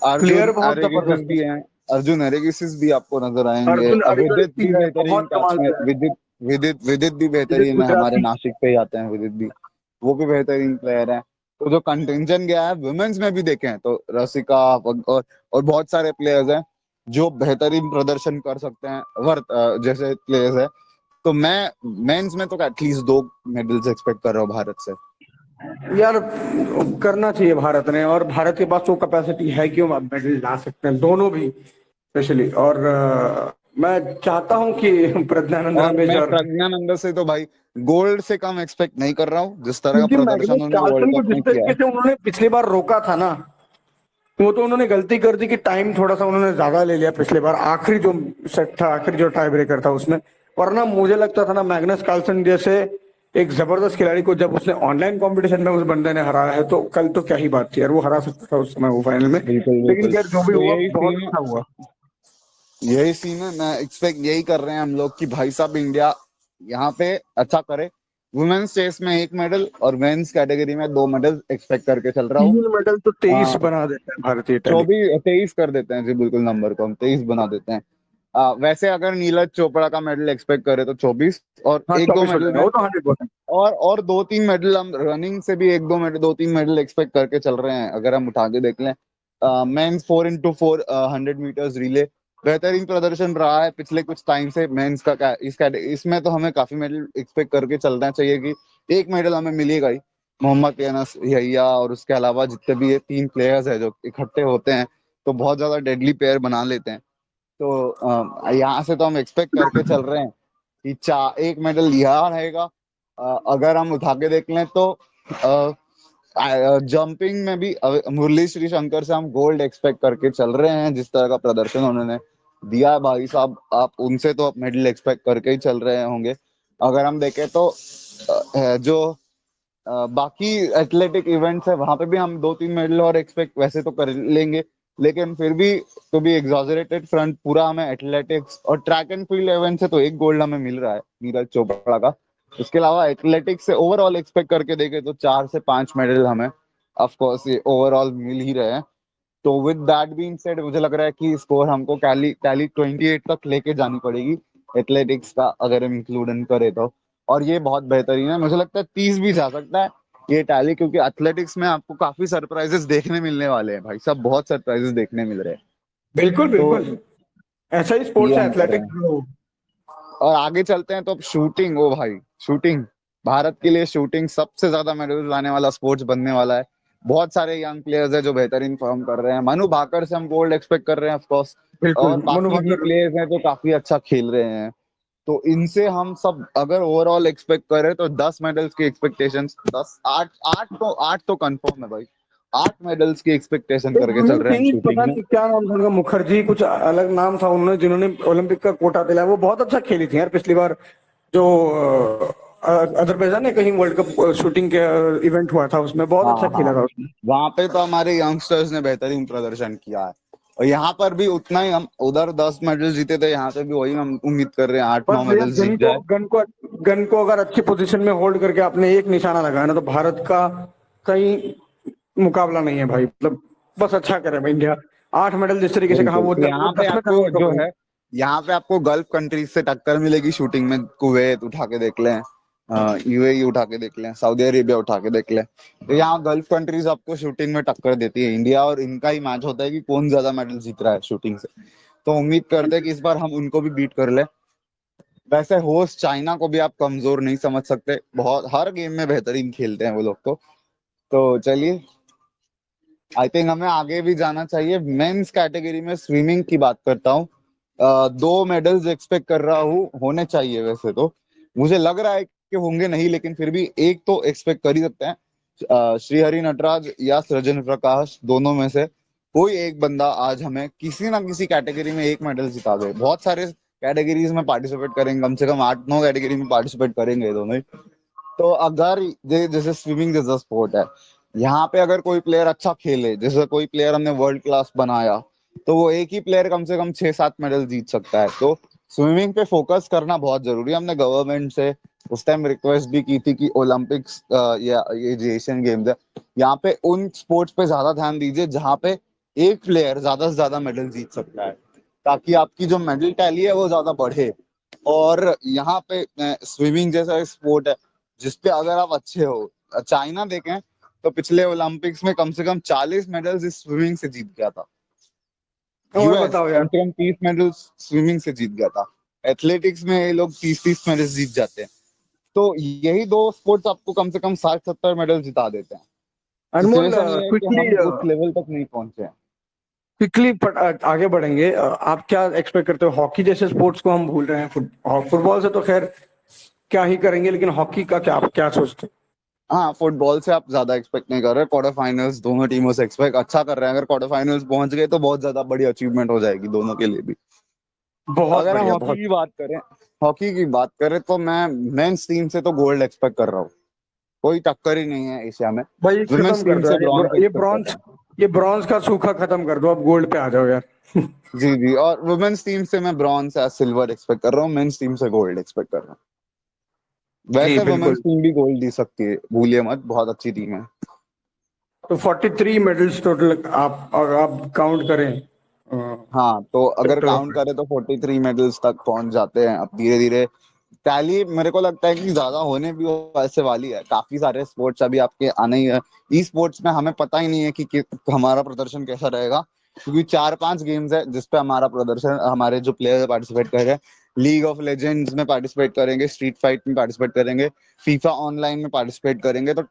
अर्जुन प्लेयर बहुत एरेगिसिस जबरदस्त है। भी हैं, अर्जुन एरेगिसिस भी आपको नजर आएंगे। अर्जुन विदित अरिगर्ती भी है, बेहतरीन बहुत कमाल में पे है। विदित भी विदित बेहतरीन है, हमारे गुजराती। नासिक से ही आते हैं विदित भी। वो भी बेहतरीन प्लेयर है। तो जो कंटिंजेंट गया है वुमेन्स में भी देखें तो रसिका और बहुत सारे प्लेयर्स हैं जो बेहतरीन प्रदर्शन कर सकते हैं, जैसे प्लेयर्स है। तो मैं मेंस में तो एटलीस्ट 2 मेडल्स एक्सपेक्ट कर रहा हूँ भारत से। यार, करना चाहिए भारत ने, और भारत के पास वो कैपेसिटी है कि वो मेडल ला सकते हैं, दोनों भी स्पेशली। और मैं चाहता हूं कि प्रज्ञानंद और रमेश मैं और, प्रज्ञानंद से तो भाई गोल्ड से कम एक्सपेक्ट नहीं कर रहा हूँ, जिस तरह का क्योंकि प्रदर्शन मैग्नस उन्होंने वर्ल्ड कार्लसन को कप जिस में किया तरीके है। से उन्होंने पिछली बार रोका था ना, वो तो उन्होंने गलती कर दी कि टाइम थोड़ा सा उन्होंने ज्यादा ले लिया पिछली बार, आखिरी जो सेट था, आखिरी जो टाई ब्रेकर था उसमें। वरना मुझे लगता था ना, मैग्नस कार्लसन जैसे एक जबरदस्त खिलाड़ी को जब उसने ऑनलाइन कंपटीशन में उस बंदे ने हराया है, तो कल तो क्या ही बात थी यार, वो हरा सकता था उस समय वो फाइनल में। बिल्कुल लेकिन बिल्कुल। खैर, जो भी तो हुआ बहुत अच्छा हुआ। यही सीन है, मैं एक्सपेक्ट यही कर रहे हैं हम लोग कि भाई साहब इंडिया यहाँ पे अच्छा करे। वुमेन्स चेस में 1 मेडल और मेंस कैटेगरी में 2 मेडल एक्सपेक्ट करके चल रहा हूँ। 3 मेडल तो 23 बना देते हैं भारतीय टैली। 23 कर देते हैं जी, बिल्कुल नंबर को हम 23 बना देते हैं। वैसे अगर नीरज चोपड़ा का मेडल एक्सपेक्ट करे तो 24, और हाँ, एक दो 24 हो मेडल जाएगा में, वो तो 100%। और 2-3 मेडल हम रनिंग से भी, 1-2 मेडल, 2-3 मेडल एक्सपेक्ट करके चल रहे हैं। अगर हम उठा के देख लें, मेंस 4x4 100 मीटर्स रिले बेहतरीन प्रदर्शन रहा है पिछले कुछ टाइम से मेंस का। इसमें तो हमें काफी मेडल एक्सपेक्ट करके चलना चाहिए कि 1 मेडल हमें मिलेगा ही। मोहम्मद अनस यहिया और उसके अलावा जितने भी ये 3 प्लेयर्स है जो इकट्ठे होते हैं तो बहुत ज्यादा डेडली पेयर बना लेते हैं। तो यहाँ से तो हम एक्सपेक्ट करके चल रहे हैं कि 1 मेडल यहाँ रहेगा। अगर हम उठा के देख लें तो जंपिंग में भी मुरली श्रीशंकर से हम गोल्ड एक्सपेक्ट करके चल रहे हैं, जिस तरह का प्रदर्शन उन्होंने दिया है भाई साहब, आप उनसे तो मेडल एक्सपेक्ट करके ही चल रहे होंगे। अगर हम देखें तो जो बाकी एथलेटिक इवेंट्स है वहां पे भी हम 2-3 मेडल और एक्सपेक्ट वैसे तो कर लेंगे। लेकिन फिर भी तो भी एग्जॉजरेटेड फ्रंट पूरा हमें एथलेटिक्स और ट्रैक एंड फील्ड इवेंट से तो 1 गोल्ड हमें मिल रहा है नीरज चोपड़ा का। उसके अलावा एथलेटिक्स से ओवरऑल एक्सपेक्ट करके देखे तो 4 से 5 मेडल हमें ऑफ कोर्स ये ओवरऑल मिल ही रहे हैं। तो विद दैट बीइंग सेड मुझे लग रहा है कि स्कोर हमको टैली टैली 28 तक लेके जानी पड़ेगी एथलेटिक्स का, अगर हम इंक्लूड करें तो। और ये बहुत बेहतरीन है, मुझे लगता है 30 भी जा सकता है ये टैली, क्योंकि एथलेटिक्स में आपको काफी सरप्राइजेस देखने मिलने वाले हैं भाई साहब, बहुत सरप्राइजेस देखने मिल रहे हैं। बिल्कुल तो बिल्कुल, ऐसा ही ये स्पोर्ट्स है हम कर रहे हैं। एथलेटिक्स। और आगे चलते हैं तो अब शूटिंग, ओ भाई शूटिंग, भारत के लिए शूटिंग सबसे ज्यादा मेडल लाने वाला स्पोर्ट्स बनने वाला है। बहुत सारे यंग प्लेयर्स हैं जो बेहतरीन परफॉर्म कर रहे हैं। मनु भाकर से हम गोल्ड एक्सपेक्ट कर रहे हैं ऑफ कोर्स, बिल्कुल, और मनु बाकी भी भाकर। प्लेयर्स हैं जो काफी अच्छा खेल रहे हैं। तो इनसे हम सब अगर ओवरऑल एक्सपेक्ट करें तो 10 मेडल्स की एक्सपेक्टेशंस, 10 8 8 तो कंफर्म है भाई। 8 मेडल्स की एक्सपेक्टेशन एक करके हमें चल रहे हैं हम थी, शूटिंग पता में। नहीं क्या नाम था उनका, मुखर्जी कुछ अलग नाम था उन्होंने, जिन्होंने ओलंपिक का कोटा दिलाया। वो बहुत अच्छा खेली थी यार पिछली बार, जो अजरबैजान ने कहीं वर्ल्ड कप शूटिंग के इवेंट हुआ था, उसमें बहुत हाँ अच्छा हाँ, खेला था उसने। वहां पे तो हमारे यंगस्टर्स ने बेहतरीन प्रदर्शन किया है। और यहाँ पर भी उतना ही, हम उधर 10 मेडल जीते थे, यहाँ पे भी वही हम उम्मीद कर रहे हैं, आठ बस नौ भैया मेडल्स जीत जाए। गन को अगर अच्छी पोजीशन में होल्ड करके आपने एक निशाना लगाया ना, तो भारत का कहीं मुकाबला नहीं है भाई। मतलब बस अच्छा करे भाई इंडिया। 8 मेडल जिस तरीके से कहा, बिल्कुल, वो तो यहाँ वो पे 10 में आपको कन्वर्ट हो जो गई। है, यहाँ पे आपको गल्फ कंट्रीज से टक्कर मिलेगी शूटिंग में। कुवैत उठा के देख लें, यूएई उठा के देख लें, सऊदी अरेबिया उठा के देख लें। तो यहाँ गल्फ कंट्रीज आपको शूटिंग में टक्कर देती है। इंडिया और इनका ही मैच होता है कि कौन ज्यादा मेडल जीत रहा है शूटिंग से। तो उम्मीद करते हैं कि इस बार हम उनको भी बीट कर ले। वैसे होस्ट चाइना को भी आप कमजोर नहीं समझ सकते, बहुत हर गेम में बेहतरीन खेलते हैं वो लोग तो चलिए, आई थिंक हमें आगे भी जाना चाहिए। मेंस कैटेगरी में स्विमिंग की बात करता हूँ। 2 मेडल्स एक्सपेक्ट कर रहा हूँ, होने चाहिए वैसे तो। मुझे लग रहा है कि होंगे नहीं, लेकिन फिर भी एक तो एक्सपेक्ट कर ही सकते हैं। श्रीहरि नटराज या सृजन प्रकाश, दोनों में से कोई एक बंदा आज हमें किसी ना किसी कैटेगरी में एक मेडल जिता दे। बहुत सारे कैटेगरीज में पार्टिसिपेट करेंगे, कम से कम 8 9 कैटेगरी में पार्टिसिपेट करेंगे ये दोनों ही। तो अगर जैसे स्विमिंग जैसा स्पोर्ट है, यहाँ पे अगर कोई प्लेयर अच्छा खेले, जैसे कोई प्लेयर हमने वर्ल्ड क्लास बनाया, तो वो एक ही प्लेयर कम से कम 6 7 मेडल जीत सकता है। तो स्विमिंग पे फोकस करना बहुत जरूरी है। हमने गवर्नमेंट से उस टाइम रिक्वेस्ट भी की थी कि ओलंपिक्स या ये जो एशियन गेम्स है, यहाँ पे उन स्पोर्ट्स पे ज्यादा ध्यान दीजिए जहाँ पे एक प्लेयर ज्यादा से ज्यादा मेडल जीत सकता है, ताकि आपकी जो मेडल टैली है वो ज्यादा बढ़े। और यहाँ पे स्विमिंग जैसा स्पोर्ट है जिसपे अगर आप अच्छे हो, चाइना देखें तो पिछले ओलंपिक्स में कम से कम 40 मेडल्स इस स्विमिंग से जीत गया था। और यूएस बताओ कम यार। से कम 30 मेडल्स स्विमिंग से जीत गया था। एथलेटिक्स में ये लोग 30 30 मेडल्स जीत जाते हैं। तो यही दो स्पोर्ट्स आपको कम से कम 60 70 मेडल जिता देते हैं। अनमोल, सिचुएशन ये है कि क्विकली हम उस लेवल तक नहीं पहुंचे हैं। क्विकली आगे बढ़ेंगे। आप क्या एक्सपेक्ट करते हो? हॉकी जैसे स्पोर्ट्स को हम भूल रहे हैं, फुटबॉल से तो खैर क्या ही करेंगे, लेकिन हॉकी का क्या, आप क्या सोचते हाँ, फुटबॉल से आप ज्यादा एक्सपेक्ट नहीं कर रहे। क्वार्टर फाइनल्स दोनों टीमों से एक्सपेक्ट अच्छा कर रहे हैं। अगर क्वार्टर फाइनल्स पहुंच गए तो बहुत ज्यादा बड़ी अचीवमेंट हो जाएगी दोनों के लिए भी। हो? बहुत अगर हम बढ़िया, हॉकी बहुत। की बात करें, तो मैं मेंस टीम से तो गोल्ड एक्सपेक्ट कर रहा हूँ। कोई टक्कर ही नहीं है एशिया में। भाई खत्म वुमेन्स कर टीम दो से यार, ब्रॉन्ज एक्सपेक्ट कर रहा हूँ। ये ब्रॉन्ज का सूखा खत्म कर दो, अब गोल्ड पे आ जाओ यार। जी जी, और वुमेन्स टीम से मैं ब्रॉन्ज या सिल्वर एक्सपेक्ट कर रहा हूँ, मेंस टीम से गोल्ड एक्सपेक्ट कर रहा हूँ। जी वैसे वुमेन्स बिल्कुल। टीम भी गोल्ड जीत सकती है, भूलिए मत, बहुत अच्छी टीम है। तो 43 मेडल्स टोटल, आप अगर आप काउंट करें हाँ, तो अगर टोटल। काउंट करें तो 43 मेडल्स तक पहुंच जाते हैं अब धीरे धीरे। टैली मेरे को लगता है कि ज्यादा होने भी वैसे वाली है। काफी सारे स्पोर्ट्स अभी आपके आने ही है। ई स्पोर्ट्स में हमें पता ही नहीं है कि हमारा प्रदर्शन कैसा रहेगा, क्योंकि 4 5 गेम्स है जिसपे हमारा प्रदर्शन, हमारे जो प्लेयर पार्टिसिपेट कर रहे हैं, लीग ऑफ लेजेंड्स में पार्टिसिपेट करेंगे, स्ट्रीट फाइट में पार्टिसिपेट करेंगे, फीफा ऑनलाइन में पार्टिसिपेट करेंगे। तो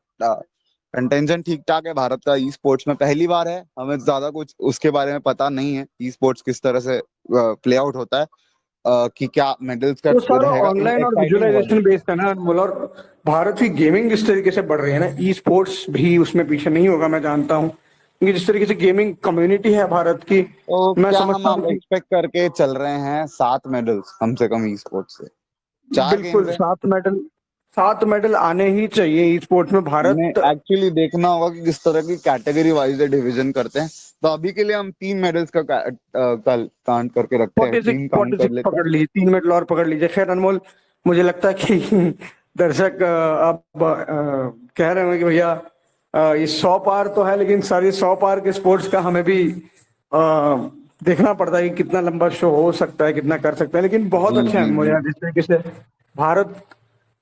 कंटेंशन ठीक ठाक है भारत का। ई स्पोर्ट्स में पहली बार है, हमें ज्यादा कुछ उसके बारे में पता नहीं है, ई स्पोर्ट्स किस तरह से प्ले आउट होता है, कि क्या मेडल्स का वो सारा रहेगा। ऑनलाइन और एक्साइटिंग बहुत विजुअलाइजेशन है। बेस्ड है ना अनमोल। और भारत की गेमिंग जिस तरीके से बढ़ रही है ना, ई स्पोर्ट्स भी उसमें पीछे नहीं होगा, मैं जानता हूँ। क्योंकि जिस तरीके से गेमिंग कम्युनिटी है भारत की, तो मैं क्या हम समझता आप हूँ कि एक्सपेक्ट करके चल रहे हैं 7 मेडल्स कम से कम ई स्पोर्ट्स से? 4 गेम्स बिल्कुल है। 7 मेडल, 7 मेडल आने ही चाहिए ई स्पोर्ट्स में हमने भारत। एक्चुअली देखना होगा कि किस तरह की कैटेगरी वाइज डिवीजन करते हैं। तो अभी के लिए हम 3 मेडल्स का काउंट करके रखते हैं, 46 तीन काउंट कर 46 लेते हैं। पकड़ ली, 3 मेडल और पकड़ लीजिए। खैर अनमोल, मुझे लगता है कि दर्शक अब कह रहे हैं कि भैया ये 100 पार तो है, लेकिन सारी 100 पार के स्पोर्ट्स का हमें भी अ, देखना पड़ता है कि कितना लंबा शो हो सकता है, कितना कर सकते हैं। लेकिन बहुत जी अच्छा है जी अनमोल जी। यार, जिस तरीके से भारत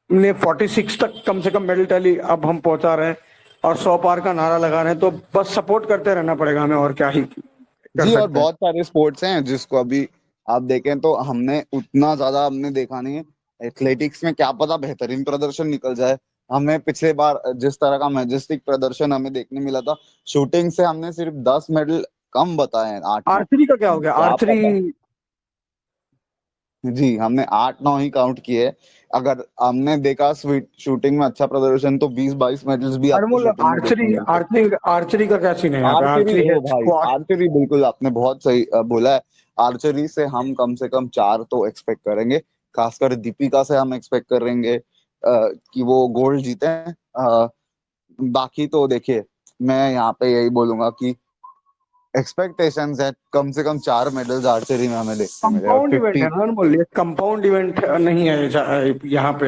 ने 46 तक कम से कम मेडल टैली अब हम पहुंचा रहे हैं, और 100 पार का नारा लगा रहे हैं। तो बस सपोर्ट करते रहना पड़ेगा हमें, और क्या ही कर जी, और सकते हैं। बहुत सारे स्पोर्ट्स हैं जिसको अभी आप देखें तो हमने उतना ज्यादा हमने देखा नहीं है। एथलेटिक्स में क्या पता बेहतरीन प्रदर्शन निकल जाए। हमें पिछले बार जिस तरह का मैजेस्टिक प्रदर्शन हमें देखने मिला था, शूटिंग से हमने सिर्फ 10 मेडल कम बताए हैं, 8 9। आर्चरी का क्या हो गया? क्या आर्चरी पता। जी, हमने 8-9 ही काउंट किए। अगर हमने देखा स्वीट शूटिंग में अच्छा प्रदर्शन तो 20-22 मेडल्स भी आपको अनमोल, शूटिंग में देखने आर्चरी मिलते हैं। आर्चरी आर्चरी का क्या सीन है यहाँ पे? आर्चरी, आर्चरी है, ओ भाई, स्क्वाश। आर्चरी बिल्कुल आपने बहुत सही बोला है। आर्चरी से हम कम से कम 4 तो एक्सपेक्ट करेंगे। खासकर दीपिका से हम एक्सपेक्ट करेंगे कि वो गोल्ड जीते हैं। बाकी तो देखिए, मैं यहाँ पे यही बोलूंगा कि एक्सपेक्टेशंस है कम से कम 4 मेडल्स आर्चरी में हमें देखने मिले और कंपाउंड इवेंट है 50। ना अनमोल, ये कंपाउंड इवेंट नहीं है यहाँ पे।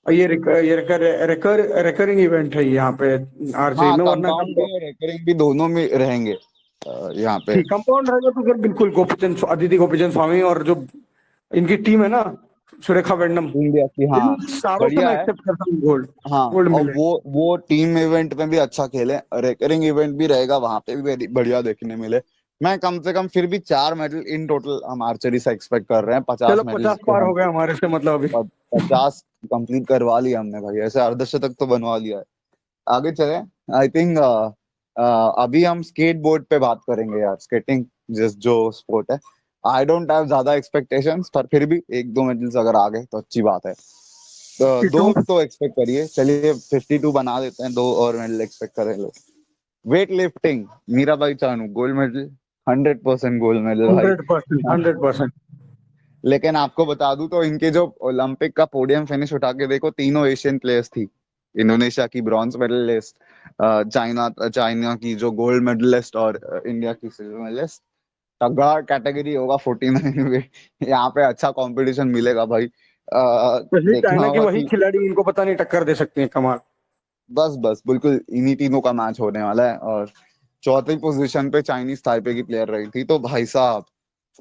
ये रिकरिंग इवेंट है यहाँ पे आरसीई हाँ, में, वरना कंपाउंड भी और रेकरिंग भी दोनों में रहेंगे यहाँ पे। ठीक कंपाउंड रहेगा तो फिर बिल्कुल अदिति गोपीचंद स्वामी और जो इनकी टीम है ना, सुरेखा वेंडम, इंडिया की, हाँ, इन सारों से बढ़िया मैं है। एक्सेप्ट करता हूँ गोल्ड। हाँ, गोल्ड और मिले। वो टीम इवेंट में भी अच्छा खेले, रेकरिंग इवेंट भी रहेगा, वहां पे भी बढ़िया देखने मिले। मैं कम से कम फिर भी 4 मेडल इन टोटल हम आर्चरी से एक्सपेक्ट कर रहे हैं। 50 चलो मेडल्स 50 तो पार हम हो गया हमारे से, मतलब अभी। 50 कंप्लीट करवा लिया हमने भाई, ऐसे अर्धशतक तो बनवा लिया है। आगे चले। आई थिंक अभी हम स्केट बोर्ड पे बात करेंगे यार, स्केटिंग जिस जो स्पोर्ट है। आई डोंट हैव ज्यादा एक्सपेक्टेशंस, पर फिर भी 1-2 मेडल्स अगर आ गए तो अच्छी बात है। तो दो टीटू। तो एक्सपेक्ट करिए, चलिए 52 बना देते हैं, 2 और मेडल एक्सपेक्ट करें लोग। Weight lifting, Mirabai Chanu gold medal, 100% gold medal भाई। 100%, 100%। लेकिन आपको बता दूं तो इनके जो ओलंपिक का पोडियम फिनिश उठा के देखो, तीनों एशियन प्लेयर्स थी। इंडोनेशिया की ब्रॉन्ज मेडलिस्ट, चाइना चाइना की जो गोल्ड मेडलिस्ट, और इंडिया की सिल्वर मेडलिस्ट। तगड़ा कैटेगरी होगा 49 में। यहाँ पे अच्छा कंपटीशन मिलेगा भाई। स्पेशली देखना चाइना की होगा वही कि खिलाड़ी इनको पता नहीं टक्कर दे सकती है, कमाल। बस बस बिल्कुल इन्हीं तीनों का मैच होने वाला है। और चौथी पोजीशन पे चाइनीज ताइपे की प्लेयर रही थी, तो भाई साहब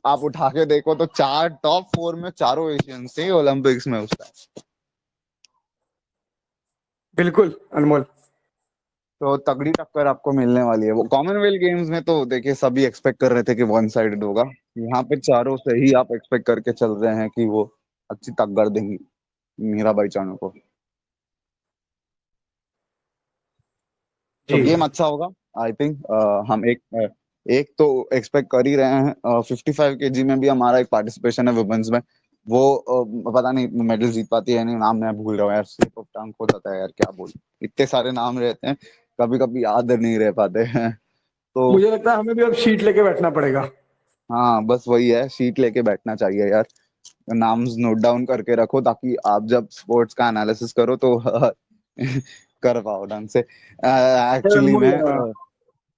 आप उठा के देखो तो चार टॉप 4 में चारों एशियन थे ओलंपिक्स में उस टाइम। बिल्कुल अनमोल। तो तगड़ी टक्कर आपको मिलने वाली है। वो कॉमनवेल्थ गेम्स में तो देखिए सभी एक्सपेक्ट कर रहे थे कि वन साइडेड होगा। यहाँ पे चारों से ही आप एक्सपेक्ट करके चल रहे हैं कि वो अच्छी टक्कर देंगी मीराबाई चानू को। तो जी। गेम अच्छा होगा। आई थिंक हम एक तो एक्सपेक्ट कर ही रहे हैं। 55 kg में भी हमारा एक पार्टिसिपेशन है वुमेन्स में। वो पता नहीं मेडल जीत पाती है नहीं, नाम मैं भूल रहा हूँ यार, स्लिप ऑफ टंग हो जाता है यार, क्या बोल, इतने सारे नाम रहते हैं, कभी कभी याद नहीं रह पाते हैं। तो मुझे लगता है हमें भी अब शीट लेके बैठना पड़ेगा। हाँ, बस वही है, शीट लेके बैठना चाहिए यार। नाम्स नोट डाउन करके रखो ताकि आप जब स्पोर्ट्स का एनालिसिस करो तो कर पाओ ढंग से। एक्चुअली अनमोल, मैं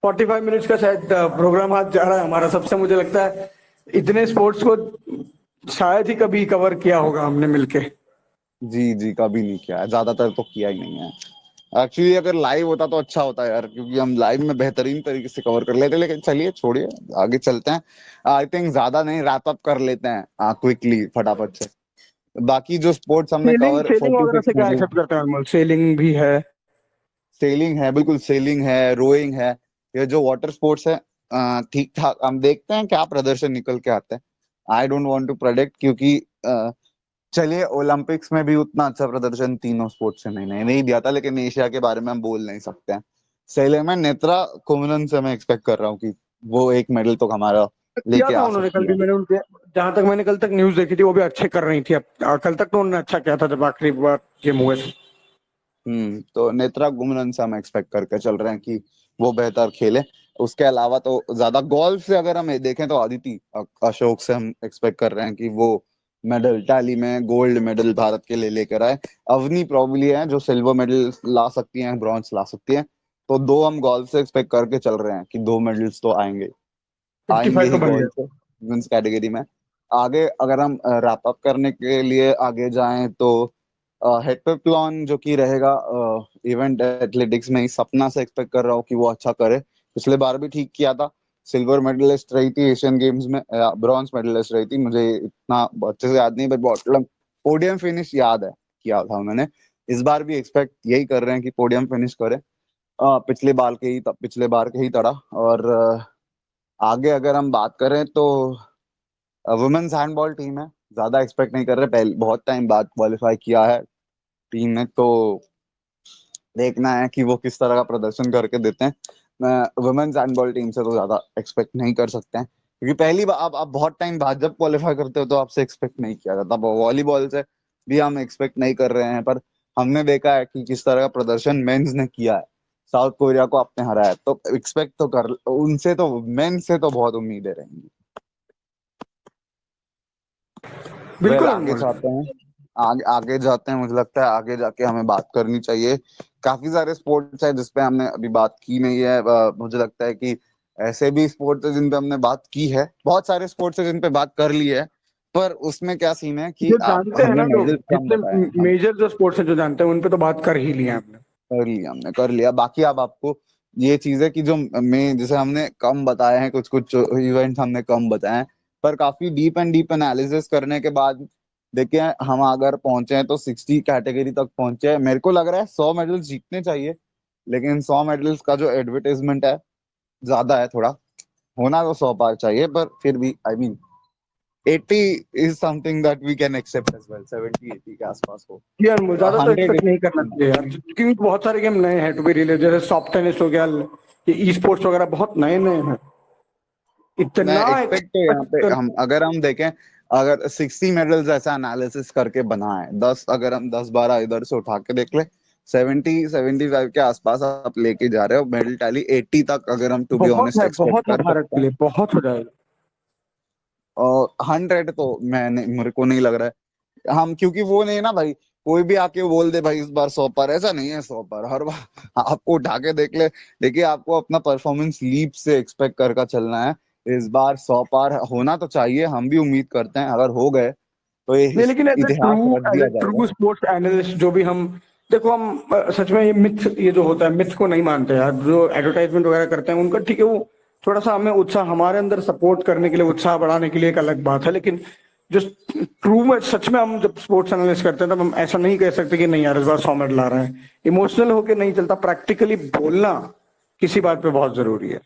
45 मिनट्स का शायद प्रोग्राम आज जा रहा है हमारा। सबसे मुझे लगता है इतने स्पोर्ट्स को शायद ही कभी कवर किया होगा हमने मिलके। जी जी, कभी नहीं किया है, ज्यादातर तो किया ही नहीं है। एक्चुअली अगर लाइव होता तो अच्छा होता है यार, क्योंकि हम लाइव में बेहतरीन तरीके से कवर कर लेते, लेकिन चलिए छोड़िए, आगे चलते हैं। आई थिंक ज्यादा नहीं, रैप अप कर लेते हैं क्विकली फटाफट से। बाकी जो स्पोर्ट्स हमने सेलिंग कवर सेलिंग वगैरह 46 से क्या मेडल। एक्सेप्ट करते हैं अनमोल? सेलिंग भी है? सेलिंग है, बिल्कुल सेलिंग है, रोइंग है। ये जो वाटर स्पोर्ट्स है ठीक ठाक, हम देखते हैं क्या प्रदर्शन निकल के आता है। I don't want to predict, क्योंकि चलिए ओलंपिक्स में भी उतना अच्छा प्रदर्शन तीनों स्पोर्ट्स से नहीं दिया था, लेकिन एशिया के बारे में हम बोल नहीं सकते हैं। सेलिंग में नेत्रा कुमरन से मैं एक्सपेक्ट कर रहा हूँ कि वो एक मेडल तो हमारा किया लेके था आ उन्होंने कल सकती भी, है। मैंने उनके, जहां तक मैंने कल तक न्यूज देखी थी वो भी अच्छे कर रही थी। अब कल तक तो उन्होंने अच्छा किया था जब आखिरी बार गेम हुए थे। तो नेत्रा कुमरन से हम एक्सपेक्ट करके चल रहे हैं कि वो बेहतर खेले। उसके अलावा तो ज्यादा गोल्फ से अगर हम देखें तो अदिति अशोक से हम एक्सपेक्ट कर रहे हैं कि वो मेडल टैली में गोल्ड मेडल भारत के लिए लेकर आए। अवनी प्रॉब्ली है जो सिल्वर मेडल ला सकती हैं, ब्रॉन्ज ला सकती हैं। तो दो हम गोल्फ से एक्सपेक्ट करके चल रहे हैं कि 2 मेडल्स तो आएंगे, फिफ्टी आएंगे फाइव तो ही बन गया। गोल्फ से वुमेन्स कैटेगरी में। आगे अगर हम रैप अप करने के लिए आगे जाएं तो हेप्टाथलॉन जो कि रहेगा इवेंट एथलेटिक्स में ही, सपना से एक्सपेक्ट कर रहा हूँ कि वो अच्छा करे। पिछले बार भी ठीक किया था, सिल्वर मेडलिस्ट रही थी एशियन गेम्स में, ब्रॉन्ज मेडलिस्ट रही थी, मुझे इतना अच्छे से याद नहीं, बट बॉटम पोडियम फिनिश याद है किया था उन्होंने। इस बार भी एक्सपेक्ट यही कर रहे हैं कि पोडियम फिनिश करे। पिछले बार के ही तरह। और आगे अगर हम बात करें तो वुमेन्स हैंडबॉल टीम है, ज्यादा एक्सपेक्ट नहीं कर रहे, पहले बहुत टाइम बाद क्वालिफाई किया है टीम ने, तो देखना है कि वो किस तरह का प्रदर्शन करके देते हैं। वुमेन्स हैंडबॉल टीम से तो ज्यादा एक्सपेक्ट नहीं कर सकते हैं। क्योंकि पहली बार आप बहुत टाइम बाद जब क्वालिफाई करते हो तो आपसे एक्सपेक्ट नहीं किया जाता। वॉलीबॉल से भी हम एक्सपेक्ट नहीं कर रहे हैं, पर हमने देखा है कि किस तरह का प्रदर्शन मेंस ने किया है। साउथ कोरिया को आपने हराया, तो एक्सपेक्ट तो कर उनसे, तो मेंस से तो बहुत उम्मीदें रहेंगी। वेल बिल्कुल आगे अनमोल। जाते हैं, आगे आगे जाते हैं। मुझे लगता है आगे जाके हमें बात करनी चाहिए। काफी सारे स्पोर्ट्स है जिसपे हमने अभी बात की नहीं है। मुझे लगता है कि ऐसे भी स्पोर्ट्स है जिन पे हमने बात की है, बहुत सारे स्पोर्ट्स है जिन पे बात कर ली है। पर उसमें क्या सीन है कि जो आप जानते हैं हमने ना लोग, मेडल्स कम जितने बताए हैं। हम मेजर जो स्पोर्ट्स है जो जानते हैं उन पे तो बात कर ही लिया आपने। कर लिया, हमने कर लिया। बाकी अब आपको ये चीज है कि जो मैं जैसे हमने कम बताए हैं, कुछ कुछ इवेंट हमने कम बताए हैं, पर काफी डीप एनालिसिस करने के बाद देखिए हम अगर पहुंचे हैं तो 60 कैटेगरी तक पहुंचे हैं। मेरे को लग रहा है 100 मेडल्स जीतने चाहिए, लेकिन 100 मेडल्स का जो एडवर्टाइजमेंट है ज्यादा है थोड़ा। होना तो 100 पार चाहिए, पर फिर भी I mean 80 is something that we can accept as well. 70 80 के आसपास हो। ये अनमोल, ज्यादा तो 100 एक्सपेक्ट नहीं करना चाहिए यार, क्योंकि बहुत सारे गेम नए हैं टू बी रियली, जैसे सॉफ्ट टेनिस हो गया, ये ई स्पोर्ट्स वगैरह बहुत नए नए हैं। मैं इतना एक्सपेक्ट तो यहाँ एक्सपेक्ट पे कर। हम अगर हम देखें, अगर 60 मेडल्स ऐसा एनालिसिस करके बना है, 10 अगर हम 10 12 इधर से उठा के देख ले, 70 75 के आसपास आप लेके जा रहे हो। मेडल टैली 80 तक अगर हम टू बी ऑनेस्ट एक्सपेक्ट बहुत है कर भारत सकते के हैं। लिए, बहुत हो जाएगा। और 100 तो मेरे को नहीं लग रहा है हम, क्योंकि वो नहीं है ना भाई, कोई भी आके बोल दे भाई इस बार 100 पर, ऐसा नहीं है। 100 पर हर बार आपको उठा के देख ले। देखिए आपको अपना परफॉर्मेंस लीप से एक्सपेक्ट करके चलना है। इस बार 100 पार होना तो चाहिए, हम भी उम्मीद करते हैं। अगर हो गए तो ये नहीं, लेकिन इतिहास रख एज ए दिया जाएगा। ट्रू स्पोर्ट्स एनालिस्ट जो भी हम, देखो हम सच में ये मिथ, ये जो होता है मिथ को नहीं मानते यार। जो एडवर्टाइजमेंट वगैरह करते हैं उनका ठीक है, वो थोड़ा सा हमें उत्साह, हमारे अंदर सपोर्ट करने के लिए, उत्साह बढ़ाने के लिए एक अलग बात है। लेकिन जो ट्रू में सच में हम जब स्पोर्ट्स एनालिस्ट करते हैं तब हम ऐसा नहीं कह सकते कि नहीं यार इस बार 100 मेडल ला रहे हैं। इमोशनल होके नहीं चलता, प्रैक्टिकली बोलना किसी बात पे बहुत जरूरी है।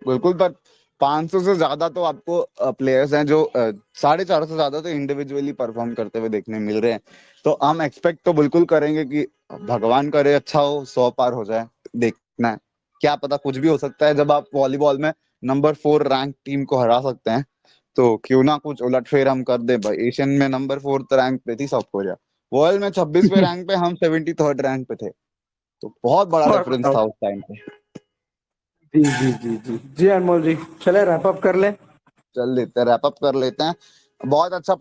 बिल्कुल, पर 500 से ज्यादा तो आपको प्लेयर्स हैं जो 450 से ज्यादा तो इंडिविजुअली परफॉर्म करते हुए देखने मिल रहे हैं। तो हम एक्सपेक्ट तो बिल्कुल करेंगे कि भगवान करे अच्छा हो, 100 पार हो जाए। देखना है, क्या पता कुछ भी हो सकता है। जब आप वॉलीबॉल में नंबर 4 रैंक टीम को हरा सकते हैं, तो क्यों ना कुछ उलटफेर हम कर दे भाई। एशियन में नंबर 4 रैंक पे थी साउथ कोरिया, वर्ल्ड में 26वें रैंक पे, हम 73rd रैंक पे थे। तो बहुत बड़ा और डिफरेंस बताओ। था उस टाइम पे। जी जी जी जी जी अनमोल जी, चले रैप अप कर ले। चल लेते हैं, रैप अप कर लेते हैं। बहुत अच्छा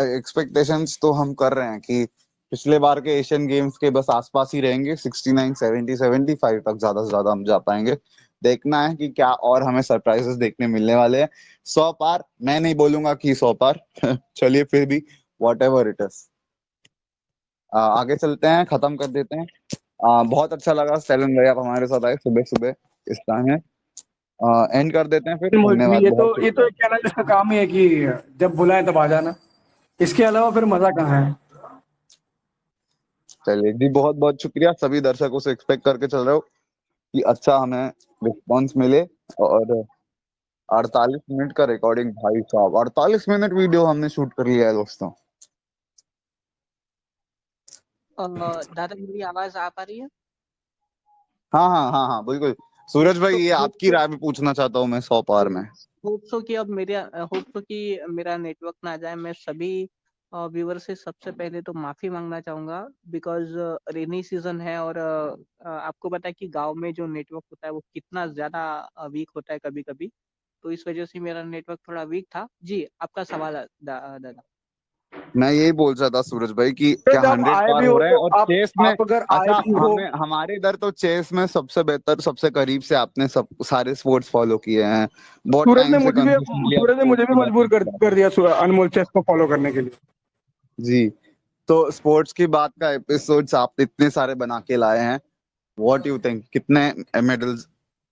एक्सपेक्टेशंस तो हम कर रहे हैं कि पिछले बार के एशियन गेम्स के बस आसपास ही रहेंगे। 69 70 75 तक ज्यादा से ज्यादा हम जा पाएंगे। देखना है कि क्या और हमें सरप्राइजेस देखने मिलने वाले हैं। 100 पार मैं नहीं बोलूंगा कि 100 पार चलिए फिर भी वॉट एवर इट इज। आगे चलते हैं, खत्म कर देते हैं। बहुत अच्छा लगा सैलन भाई, आप हमारे साथ आए सुबह सुबह इस टाइम है। एंड कर देते हैं फिर। अनमोल जी, धन्यवाद, बहुत ये तो शुक्रिया। एक कहना जिसका काम ही है कि जब बुलाएं तब आ जाना। इसके अलावा फिर मजा कहाँ है। चलिए जी, बहुत बहुत शुक्रिया। सभी दर्शकों से एक्सपेक्ट करके चल रहे हो कि अच्छा हमें रिस्पॉन्स मिले। और 48 मिनट का रिकॉर्डिंग, भाई साहब 48 मिनट वीडियो हमने शूट कर लिया है दोस्तों। दादा मेरी आवाज आ पा रही है? हाँ हाँ हाँ हाँ बिल्कुल। सूरज भाई, तो ये होप आपकी राय भी पूछना चाहता हूँ मैं 100 पार में। होप सो कि अब मेरे होप सो कि मेरा नेटवर्क ना जाए। मैं सभी व्यूवर से सबसे पहले तो माफी मांगना चाहूंगा, बिकॉज रेनी सीजन है और आपको पता है कि गांव में जो नेटवर्क होता है वो कितना ज्यादा वीक होता है कभी कभी। तो इस वजह से मेरा नेटवर्क थोड़ा वीक था। जी, आपका सवाल दादा। मैं यही बोल रहा था सूरज भाई कि तो क्या जब आप 100 आए पार भी हो हो रहा है। तो और आप चेस में, आप अगर आए अच्छा भी हो। हमें हमारे इधर तो चेस में सबसे बेहतर, सबसे करीब से आपने सब सारे स्पोर्ट्स फॉलो किए हैं। बहुत टाइम से कंसिस्टेंटली आप सूरज ने मुझे स्पोर्ट्स भी की बात मजबूर करते कर हैं। दिया अनमोल चेस को फॉलो करने के लिए। जी, तो स्पोर्ट्स की बात का एपिसोड्स आप इतने सारे बना के लाए हैं। व्हाट यू थिंक, कितने मेडल्स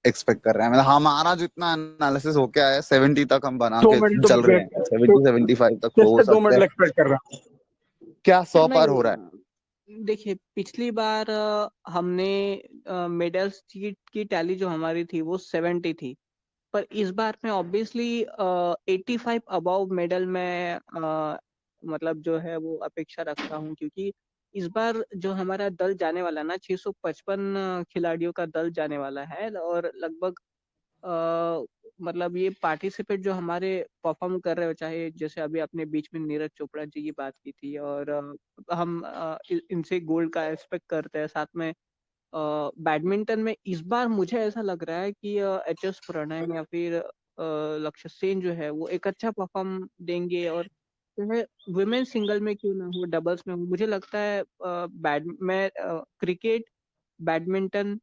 एक्सपेक्ट कर रहे हैं? मतलब हमारा जितना एनालिसिस हो गया है 70 तक हम बना दो के मिनट तो चल रहे हैं। 70 75 तक चेस हो से दो सकते मेडल हैं। एक्सपेक्ट कर रहा हूँ। क्या 100 पार हो रहा है? नहीं, देखिए पिछली बार हमने मेडल्स की टैली जो हमारी थी वो 70 थी। पर इस बार मैं ऑब्वियसली 85 अबव मेडल में मतलब जो है वो अपेक्षा रखता हूँ, क्योंकि इस बार जो हमारा दल जाने वाला ना 655 खिलाड़ियों का दल जाने वाला है। और लगभग मतलब ये पार्टिसिपेट जो हमारे परफॉर्म कर रहे हो, चाहे जैसे अभी आपने बीच में नीरज चोपड़ा जी की बात की थी, और हम इनसे गोल्ड का एक्सपेक्ट करते हैं। साथ में बैडमिंटन में इस बार मुझे ऐसा लग रहा है कि एच एस प्रणय या फिर लक्ष्य सेन जो है वो एक अच्छा परफॉर्म देंगे। और जो है वुमेन सिंगल में क्यों ना हो, डबल्स में हो, मुझे लगता है क्रिकेट, बैडमिंटन,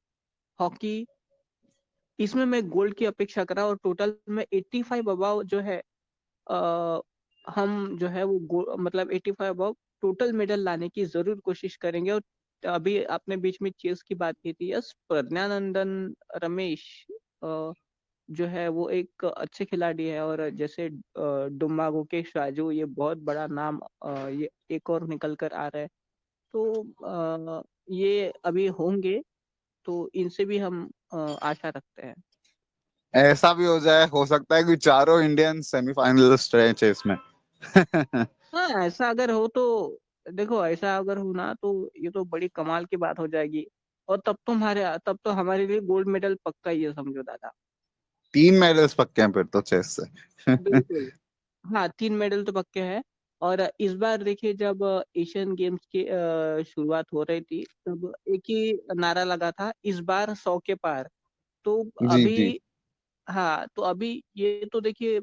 हॉकी, इसमें मैं गोल्ड की अपेक्षा कर रहा हूँ। और टोटल में 85 अबाव जो है, अ, हम जो है वो मतलब 85 अबाव टोटल मेडल लाने की जरूर कोशिश करेंगे। और अभी आपने बीच में चेस की बात की थी, यस, प्रज्ञानंदन रमेश अ, जो है वो एक अच्छे खिलाड़ी है। और जैसे डुम्बा गुकेश राजू, ये बहुत बड़ा नाम, ये एक और निकल कर आ रहा है। तो ये अभी होंगे, तो इनसे भी हम आशा रखते हैं। ऐसा भी हो जाए, हो सकता है कि चारों इंडियन सेमीफाइनलिस्ट रहे चेस में। हाँ, ऐसा अगर हो तो, देखो ऐसा अगर हो ना तो ये तो बड़ी कमाल की बात हो जाएगी। और तब तो हमारे लिए गोल्ड मेडल पक्का ही है, समझो दादा। 3 मेडल्स पक्के हैं फिर तो चेस से। बिल्कुल। हाँ, 3 मेडल तो पक्के हैं। और इस बार देखिए, जब एशियन गेम्स की शुरुआत हो रही थी, तब एक ही नारा लगा था, इस बार 100 के पार। तो जी अभी, जी। हाँ, तो अभी ये तो देखिए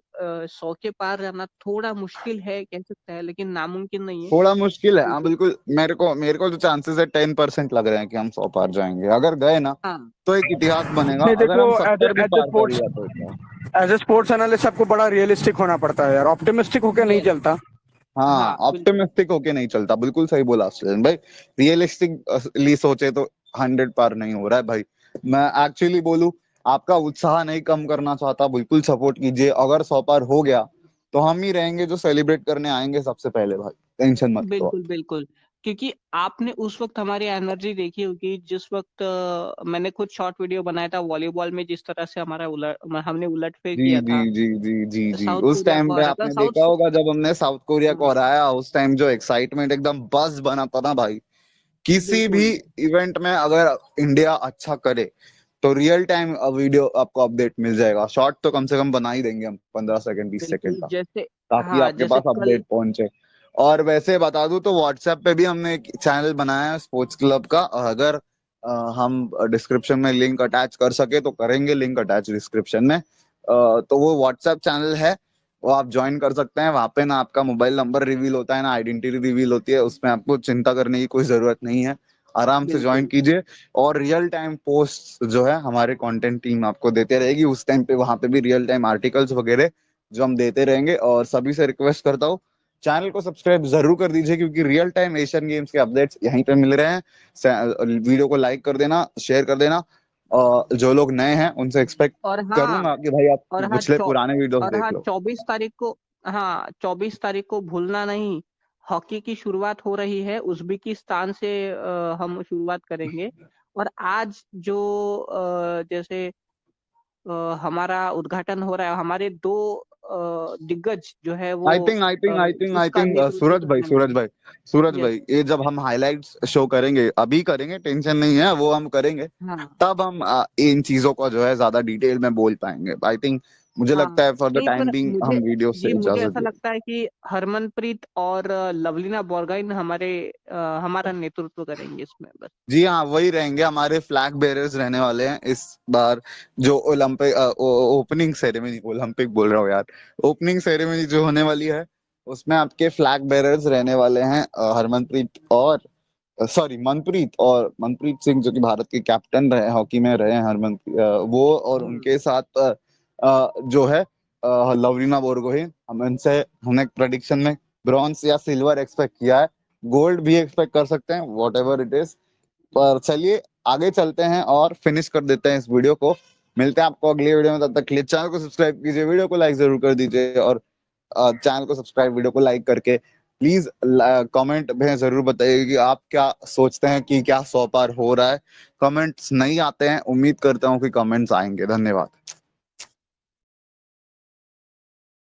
100 के पार रहना थोड़ा मुश्किल है, कह सकते हैं, लेकिन नामुमकिन नहीं है। थोड़ा मुश्किल है, हाँ क्योंकि बिल्कुल। मेरे को जो चांसेस है 10% लग रहे हैं कि हम 100 पार जाएंगे। अगर गए ना हाँ, तो एक इतिहास बनेगा, नहीं अगर देखो, हम एज 70 भी एज ए पार कर स्पोर्ट्स लिया तो क्या। एज ए स्पोर्ट्स एनालिस्ट सबको बड़ा रियलिस्टिक होना पड़ता है यार, ऑप्टिमिस्टिक होके नहीं यस, चलता। हाँ, हाँ, बिल्कुल, ऑप्टिमिस्टिक होके नहीं चलता, बिल्कुल सही बोला सृजन भाई। रियलिस्टिकली सोचे तो 100 पार नहीं हो रहा है भाई। मैं एक्चुअली बोलूं, आपका उत्साह नहीं कम करना चाहता, बिल्कुल सपोर्ट कीजिए। अगर 100 पार हो गया तो हम ही रहेंगे जो सेलिब्रेट करने आएंगे सबसे पहले भाई। टेंशन मत लो आप। बिल्कुल, बिल्कुल। क्योंकि आपने उस वक्त हमारी एनर्जी देखी होगी, जिस वक्त मैंने खुद शॉर्ट वीडियो बनाया था वॉलीबॉल में, जिस तरह से हमने उलट फेंक जी किया जी था, जी जी जी जी। साउथ उस कोरिया टाइम को पे हराया था। आपने देखा होगा जब हमने साउथ कोरिया को हाँ, हराया, उस टाइम जो एक्साइटमेंट, एकदम बस बना था ना भाई। किसी भी बिल्कुल, इवेंट में अगर इंडिया अच्छा करे तो रियल टाइम वीडियो आपको अपडेट मिल जाएगा। शॉर्ट तो कम से कम बना ही देंगे हम, 15 सेकंड 20 सेकंड बिल्कुल। का, जैसे, ताकि हाँ, आपके जैसे पास कल, अपडेट पहुंचे। और वैसे बता दूं तो व्हाट्सएप पे भी हमने एक चैनल बनाया है स्पोर्ट्स क्लब का। अगर हम डिस्क्रिप्शन में लिंक अटैच कर सके तो करेंगे, लिंक अटैच डिस्क्रिप्शन में। तो वो व्हाट्सएप चैनल है, वो आप ज्वाइन कर सकते हैं। वहां पे ना आपका मोबाइल नंबर रिवील होता है, ना आइडेंटिटी रिवील होती है। उसमें आपको चिंता करने की कोई जरूरत नहीं है, आराम से ज्वाइन बिल्कुल, कीजिए। और रियल टाइम पोस्ट जो है हमारे कंटेंट टीम आपको देते रहेगी। उस टाइम पे वहां पे भी रियल टाइम आर्टिकल्स वगैरह जो हम देते रहेंगे। और सभी से रिक्वेस्ट करता हूँ, चैनल को सब्सक्राइब जरूर कर दीजिए, क्योंकि रियल टाइम एशियन गेम्स के अपडेट्स यहीं पे मिल रहे हैं। वीडियो को लाइक कर देना, शेयर कर देना। और जो लोग नए हैं उनसे एक्सपेक्ट और हाँ, करूंगा कि भाई आप और हाँ पिछले चौ पुराने वीडियोस और देख हाँ लो। 24 तारीख को, हाँ, 24 तारीख को भूलना नहीं, हॉकी की शुरुआत हो रही है, उज्बेकिस्तान से हम शुरुआत करेंगे। और आज जो जैसे हमारा उद्घाटन हो रहा है, हमारे दो दिग्गज जो है वो उसका नेतृत्व सूरज भाई, करने वाले सूरज हैं। यस, भाई, ये जब हम हाइलाइट्स शो करेंगे, अभी करेंगे, टेंशन नहीं है, वो हम करेंगे। हाँ, तब हम इन चीजों को जो है ज्यादा डिटेल में बोल पाएंगे। आई थिंक, मुझे हाँ, लगता है फॉर द नहीं, टाइम पर बिंग हम वीडियो से मुझे इजाजत ऐसा दे। लगता है कि हरमनप्रीत और लवलीना बोरगोहेन हमारा नेतृत्व करेंगे इसमें, बस। जी हाँ, वही रहेंगे, हमारे फ्लैग बेरर्स रहने वाले हैं इस बार। जो ओलंपिक ओपनिंग सेरेमनी, ओलंपिक बोल रहा हूँ यार, ओपनिंग सेरेमनी जो होने वाली है, उसमें आपके फ्लैग बेरर्स रहने वाले हैं हरमनप्रीत और सॉरी मनप्रीत सिंह, जो कि भारत के कैप्टन रहे, हॉकी में रहे हैं। वो और हाँ, उनके साथ जो है लवलीना बोरगोहेन। हमने प्रेडिक्शन में ब्रॉन्ज या सिल्वर एक्सपेक्ट किया है, गोल्ड भी एक्सपेक्ट कर सकते हैं, वॉट एवर इट इज। पर चलिए आगे चलते हैं और फिनिश कर देते हैं इस वीडियो को। मिलते हैं आपको अगली वीडियो में, तब तक के लिए चैनल को सब्सक्राइब कीजिए, वीडियो को लाइक जरूर कर दीजिए। और चैनल को सब्सक्राइब, वीडियो को लाइक करके प्लीज कमेंट में जरूर बताइए कि आप क्या सोचते हैं कि क्या 100 पार हो रहा है। कमेंट्स नहीं आते हैं, उम्मीद करता हूँ कि कमेंट्स आएंगे। धन्यवाद।